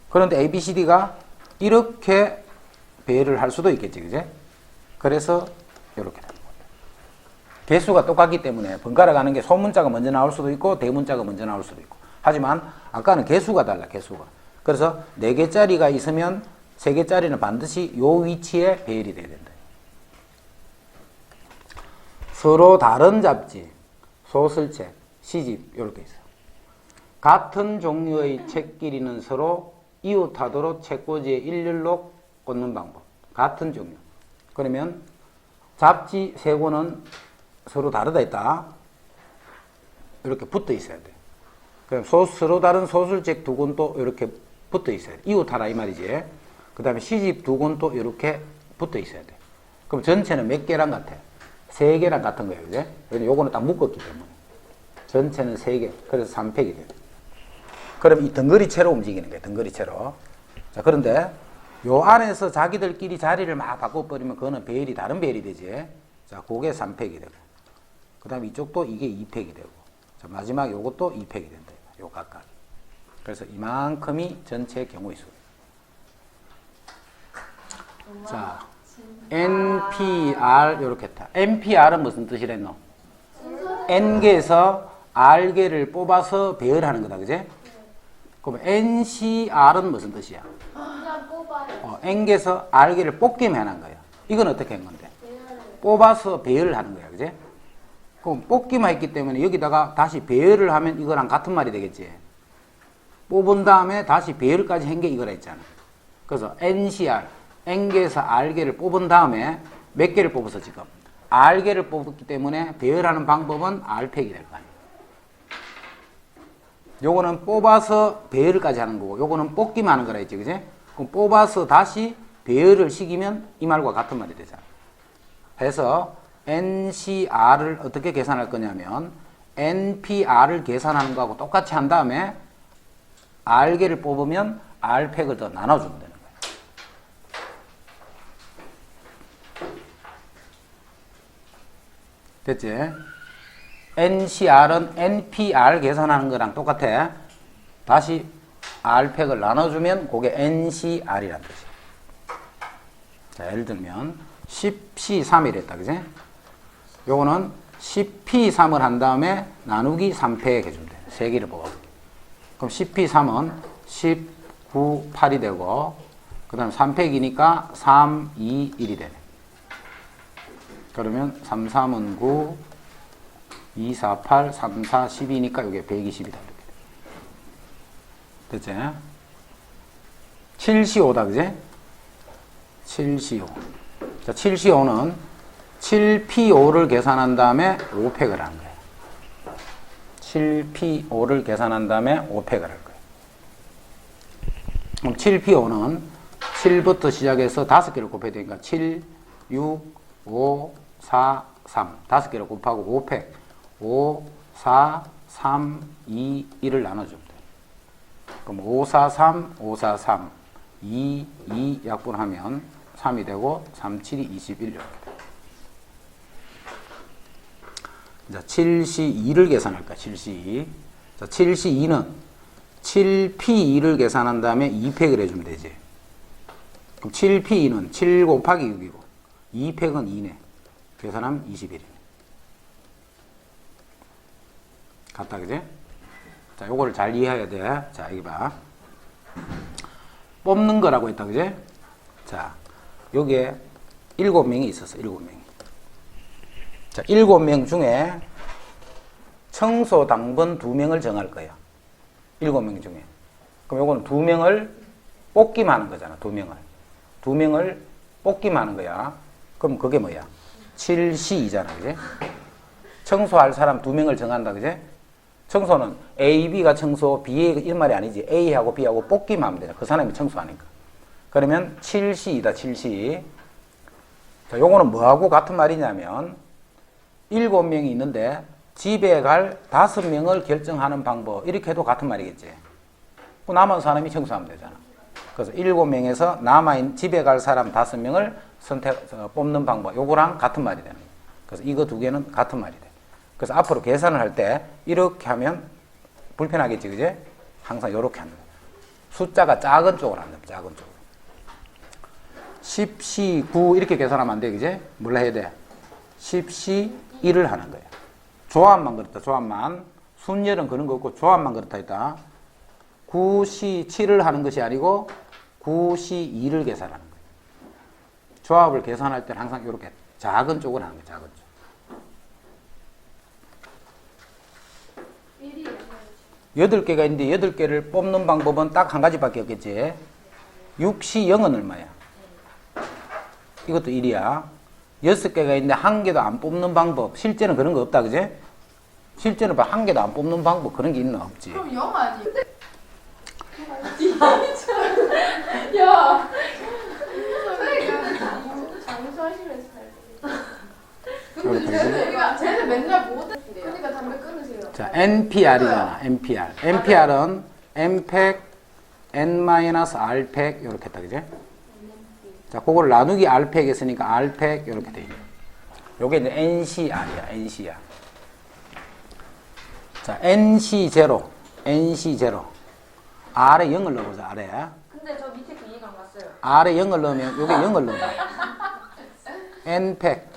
그런데 A, B, C, D가 이렇게 배열을 할 수도 있겠지. 그제? 그래서 이렇게 되는 거야. 개수가 똑같기 때문에 번갈아 가는 게 소문자가 먼저 나올 수도 있고 대문자가 먼저 나올 수도 있고. 하지만 아까는 개수가 달라. 개수가. 그래서 4개짜리가 있으면 3개짜리는 반드시 요 위치에 배열이 돼야 된다. 서로 다른 잡지, 소설책, 시집 이렇게 있어요. 같은 종류의 책끼리는 서로 이웃하도록 책꽂이에 일렬로 꽂는 방법. 같은 종류. 그러면 잡지 3권은 서로 다르다 했다. 이렇게 붙어 있어야 돼. 그럼 서로 다른 소설책 2권도 이렇게 붙어 있어야 돼. 이웃하라 이 말이지. 그 다음에 시집 2권도 이렇게 붙어 있어야 돼. 그럼 전체는 몇 개랑 같아? 3개랑 같은 거예요. 그제? 왜냐면 요거는 딱 묶었기 때문에. 전체는 3개. 그래서 3팩이 돼요. 그럼 이 덩거리채로 움직이는 거예요. 덩거리채로. 자, 그런데 요 안에서 자기들끼리 자리를 막 바꿔버리면 그거는 배열이 다른 배열이 되지. 자, 그게 3팩이 되고. 그 다음에 이쪽도 이게 2팩이 되고. 자, 마지막 요것도 2팩이 된다. 요 각각이. 그래서 이만큼이 전체 경우의 수. 자, NPR 요렇게 했다. NPR은 무슨 뜻이랬노? N개에서 R개를 뽑아서 배열하는 거다. 그제? 그럼 NCR은 무슨 뜻이야? 그냥 뽑아요. N개에서 R개를 뽑기만 하는 거야. 이건 어떻게 한 건데? 뽑아서 배열을 하는 거야. 그제? 그럼 뽑기만 했기 때문에 여기다가 다시 배열을 하면 이거랑 같은 말이 되겠지. 뽑은 다음에 다시 배열까지 한 게 이거라 했잖아. 그래서 NCR, N개에서 R개를 뽑은 다음에 몇 개를 뽑아서 지금? R개를 뽑았기 때문에 배열하는 방법은 R팩이 될 거 아니야. 요거는 뽑아서 배열까지 하는 거고, 요거는 뽑기만 하는 거라 했지, 그지? 그럼 뽑아서 다시 배열을 시키면 이 말과 같은 말이 되잖아. 해서 NCR을 어떻게 계산할 거냐면, NPR을 계산하는 거하고 똑같이 한 다음에 R개를 뽑으면 R팩을 더 나눠주면 되는 거야. 됐지? NCR은 NPR 계산하는 거랑 똑같아. 다시 R팩을 나눠주면 그게 NCR이란 뜻이야. 자, 예를 들면 10C3이라 했다. 그지? 요거는 10P3을 한 다음에 나누기 3팩 해주면 돼. 3개를 뽑아. 그럼 10P3은 19, 8이 되고, 그 다음 3팩이니까 3, 2, 1이 되네. 그러면 3, 3은 9, 2, 4, 8, 3, 4, 12니까 이게 120이다. 됐지? 7C5다, 그지? 7C5. 자, 7C5는 7P5를 계산한 다음에 5팩을 하는 거예요. 7P5를 계산한 다음에 5팩을 할 거예요. 그럼 7P5는 7부터 시작해서 5개를 곱해야 되니까 7, 6, 5, 4, 3. 5개를 곱하고 5팩. 5, 4, 3, 2, 1을 나눠주면 돼. 그럼 5, 4, 3, 5, 4, 3, 2 약분하면 3이 되고 3, 7이 21 이렇게 돼요. 자, 7C2를 계산할까? 7C2. 자, 7C2는 7P2를 계산한 다음에 2팩을 해주면 되지. 그럼 7P2는 7 곱하기 6이고 2팩은 2네. 계산하면 21이네. 같다, 그지? 자, 요거를 잘 이해해야 돼. 자, 여기 봐. 뽑는 거라고 했다, 그지? 자, 여기에 7명이 있었어, 7명이. 자, 7명 중에 청소 당번 2명을 정할 거야. 7명 중에. 그럼 요거는 2명을 뽑기만 하는 거잖아, 2명을. 2명을 뽑기만 하는 거야. 그럼 그게 뭐야? 7C이잖아, 그지? 청소할 사람 2명을 정한다, 그지? 청소는 A, B가 청소, B, A 이런 말이 아니지. A하고 B하고 뽑기만 하면 되잖아. 그 사람이 청소하니까. 그러면 7C이다, 7C. 자, 요거는 뭐하고 같은 말이냐면 7명이 있는데 집에 갈 5명을 결정하는 방법. 이렇게 해도 같은 말이겠지. 그 남은 사람이 청소하면 되잖아. 그래서 7명에서 집에 갈 사람 5명을 뽑는 방법. 요거랑 같은 말이 되는 거야. 그래서 이거 두 개는 같은 말이 돼. 그래서 앞으로 계산을 할 때 이렇게 하면 불편하겠지, 그지? 항상 이렇게 하는 거야. 숫자가 작은 쪽으로 한다, 작은 쪽으로. 10C 9 이렇게 계산하면 안 돼, 그지? 몰라 해야 돼. 10C 1을 하는 거야. 조합만 그렇다, 조합만. 순열은 그런 거 없고 조합만 그렇다 했다. 9C 7을 하는 것이 아니고 9C 2를 계산하는 거야. 조합을 계산할 때는 항상 이렇게 작은 쪽을 하는 거야, 작은 쪽. 8개가 있는데 8개를 뽑는 방법은 딱 한 가지밖에 없겠지. 6C 0은 얼마야? 이것도 1이야. 6개가 있는데 한 개도 안 뽑는 방법. 실제는 그런 거 없다, 그지? 실제는 한 개도 안 뽑는 방법 그런 게 있나? 없지. 그럼 0 아니? 야. 장수하시면 근데 쟤는 맨날 못 해. 그러니까 담배 끊으세요. 자, NPR이잖아. NPR. NPR은 N팩, N-R팩 이렇게 했다, 그지? 자, 그걸 나누기 R팩 했으니까 R팩 이렇게 돼 있네. 요게 이제 NCR이야. NCR. 자, NC0. NC0. R에 0을 넣어보자. R에. 근데 저 밑에 그 이해가 안 갔어요. R에 0을 넣으면 요게 0을 넣어. N팩.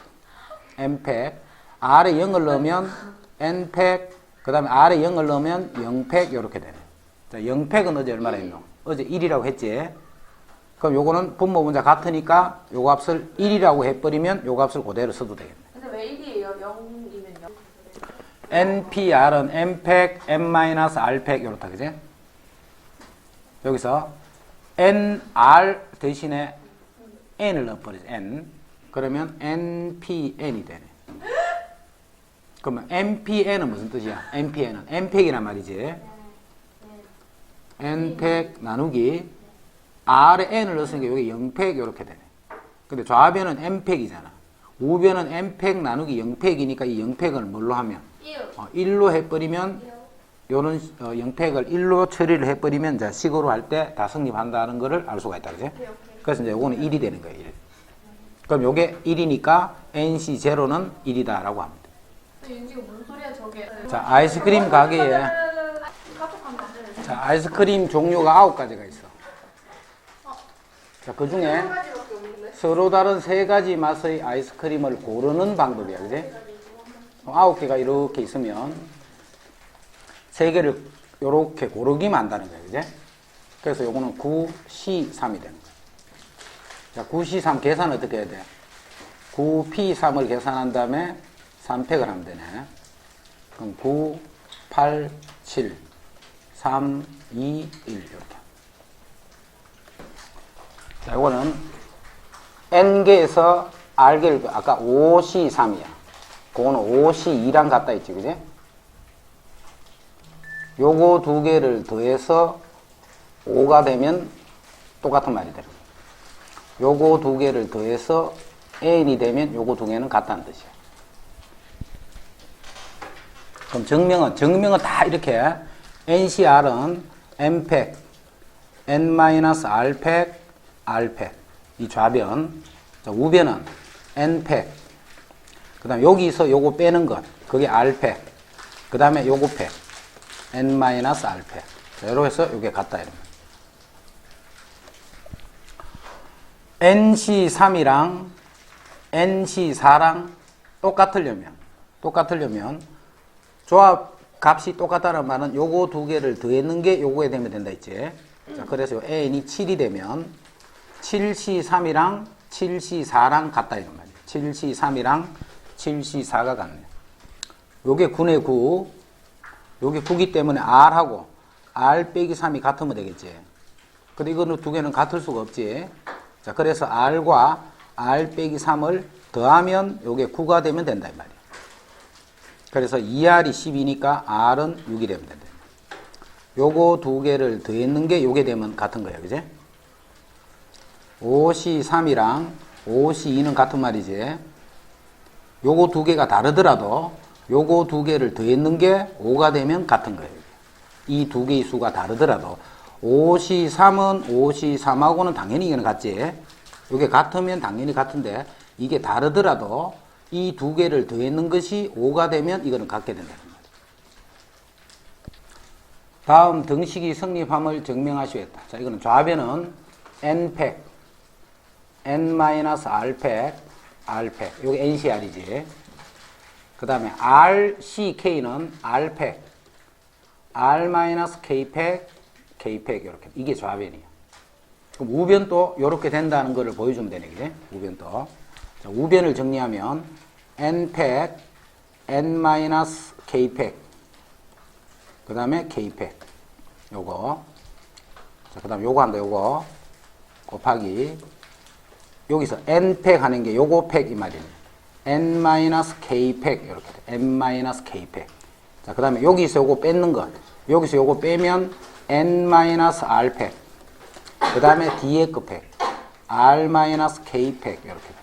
N팩. R에 0을 넣으면 N팩. 그 다음에 R에 0을 넣으면 0팩 이렇게 되네. 자, 0팩은 어제 얼마나 했노? 어제 1이라고 했지. 그럼 요거는 분모 분자 같으니까 요 값을 1이라고 해버리면 요 값을 그대로 써도 되겠네. 근데 왜 1이에요? 0이면요? NPR은 N팩, N-R팩 이렇다, 그지? 여기서 NR 대신에 N을 넣어버리지, N. 그러면 NPN이 되네. 그러면 NPN은 무슨 뜻이야? NPN은 N팩이란 말이지. N팩 나누기 R에 N을 넣었으니까 여기 0팩 이렇게 되네. 근데 좌변은 N팩이잖아. 우변은 N팩 나누기 0팩이니까 이 0팩을 뭘로 하면? 1로 해버리면 요런 0팩을 1로 처리를 해버리면 자 식으로 할 때 다 성립한다는 거를 알 수가 있다, 그지? 그래서 이제 요거는 1이 되는 거예요, 1. 그럼 요게 1이니까 NC0는 1이다라고 합니다. 윤지가 뭔 소리야 저게? 자, 아이스크림 가게에 자, 아이스크림 종류가 9가지가 있어. 자, 그 중에 서로 다른 3가지 맛의 아이스크림을 고르는 방법이야, 그지? 9개가 이렇게 있으면 3개를 이렇게 고르기만 한다는 거야, 그지? 그래서 요거는 9C3이 되는 거야. 자, 9C3 계산 어떻게 해야 돼? 9P3을 계산한 다음에 3팩을 하면 되네. 그럼 9, 8, 7, 3, 2, 1 이렇게. 자, 이거는 N개에서 R개를 아까 5C3이야. 그거는 5C2랑 같다 했지, 그지? 요거 2개를 더해서 5가 되면 똑같은 말이 되는 거야. 요거 2개를 더해서 N이 되면 요거 2개는 같다는 뜻이야. 그럼 증명은 다 이렇게 NCR은 N팩, n-r 팩, r 팩. 이 좌변. 자, 우변은 n 팩. 그 다음에 여기서 요거 빼는 것. 그게 r 팩. 그 다음에 요거 팩. n-r 팩. 자, 이렇게 해서 요게 같다. 이러면. nc3이랑 nc4랑 똑같으려면 조합 값이 똑같다는 말은 요거 두 개를 더했는 게 요거에 되면 된다 했지. 자, 그래서 요 n이 7이 되면 7c3이랑 7c4랑 같다 이런 말이에요. 7c3이랑 7c4가 같네. 요게 9네 9. 요게 9기 때문에 r하고 r 빼기 3이 같으면 되겠지. 근데 이거는 두 개는 같을 수가 없지. 자, 그래서 r과 r 빼기 3을 더하면 요게 9가 되면 된다 이 말이에요. 그래서 2r이 10이니까 r은 6이 되면 된다. 요거 두 개를 더했는 게 요게 되면 같은 거예요. 그지? 5c3이랑 5c2는 같은 말이지. 요거 두 개가 다르더라도 요거 두 개를 더했는 게 5가 되면 같은 거예요. 이 두 개의 수가 다르더라도 5c3은 5c3하고는 당연히 이거는 같지. 요게 같으면 당연히 같은데 이게 다르더라도 이 두 개를 더했는 것이 5가 되면 이거는 같게 된다는 말이에요. 다음 등식이 성립함을 증명하시겠다. 자, 이거는 좌변은 n팩, n-r팩, r팩. 요게 ncr이지. 그 다음에 rck는 r팩, r-k팩, k팩 이렇게. 이게 좌변이에요. 그럼 우변도 이렇게 된다는 것을 보여주면 되네. 그래? 우변도. 자, 우변을 정리하면 n팩, n-k팩, 그 다음에 k팩. 요거. 자, 그 다음에 요거 한다. 요거. 곱하기. 여기서 n팩 하는 게 요거 팩 이 말이네. n-k팩. 이렇게 돼. n-k팩. 자, 그 다음에 여기서 요거 뺏는 것. 여기서 요거 빼면 n-r팩. 그 다음에 뒤에 그 팩. r-k팩. 이렇게 돼.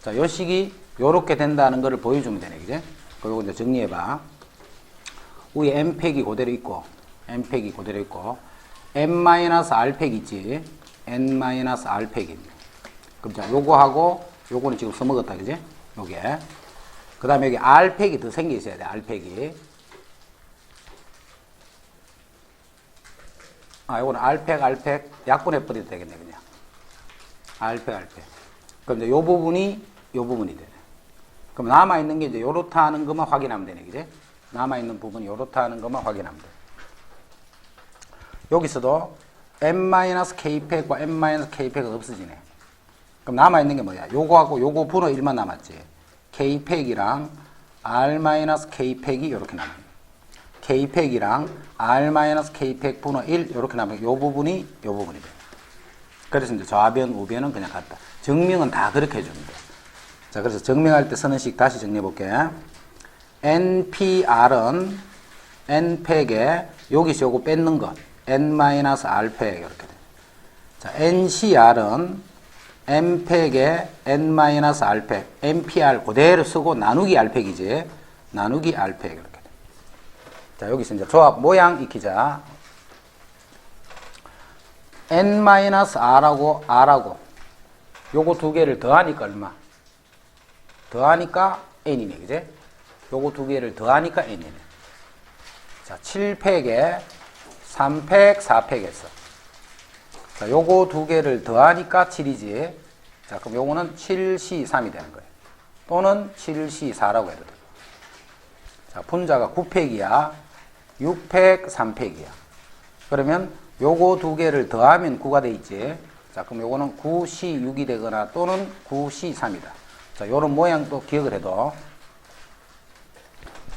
자, 요 식이 요렇게 된다는 것을 보여주면 되네. 그지? 그리고 이제 정리해봐. 위에 n팩이 그대로 있고, n팩이 그대로 있고, n-r팩 있지? n-r팩이. 그럼 자, 요거하고, 요거는 지금 써먹었다. 그지? 요게. 그 다음에 여기 r팩이 더 생겨 있어야 돼. r팩이. 아, 요거는 r팩 약분해버려도 되겠네. 그냥. r팩. 그럼 이제 요 부분이 되네. 그럼 남아있는 게 이제 요렇다 하는 것만 확인하면 되네. 그지? 남아있는 부분이 요렇다 하는 것만 확인하면 돼. 여기서도 n-k팩과 n-k팩은 없어지네. 그럼 남아있는 게 뭐야? 요거하고 요거 분호 1만 남았지. k팩이랑 r-k팩이 요렇게 남아요. k팩이랑 r-k팩 분호 1 요렇게 남아요. 요 부분이 돼. 그래서 이제 좌변, 우변은 그냥 같다. 증명은 다 그렇게 해주면 돼. 자, 그래서 증명할 때 쓰는 식 다시 정리해 볼게. npr은 n팩에 여기서 요거 뺏는 것 n-r팩 이렇게 돼. 자, ncr은 n팩에 n-r팩 npr 그대로 쓰고 나누기 r팩이지. 나누기 r팩 이렇게 돼. 자, 여기서 이제 조합 모양 익히자. n-r하고 r하고 요거 두 개를 더하니까 얼마? 더하니까 n이네. 그제? 요거 두 개를 더하니까 n이네. 자, 7팩에 3팩, 4팩 했어. 자, 요거 두 개를 더하니까 7이지. 자, 그럼 요거는 7C3이 되는 거예요. 또는 7C4라고 해도 돼. 자, 분자가 9팩이야. 6팩, 3팩이야. 그러면 요거 두 개를 더하면 9가 돼 있지. 자, 그럼 요거는 9C6이 되거나 또는 9C3이다. 자, 요런 모양 또 기억을 해도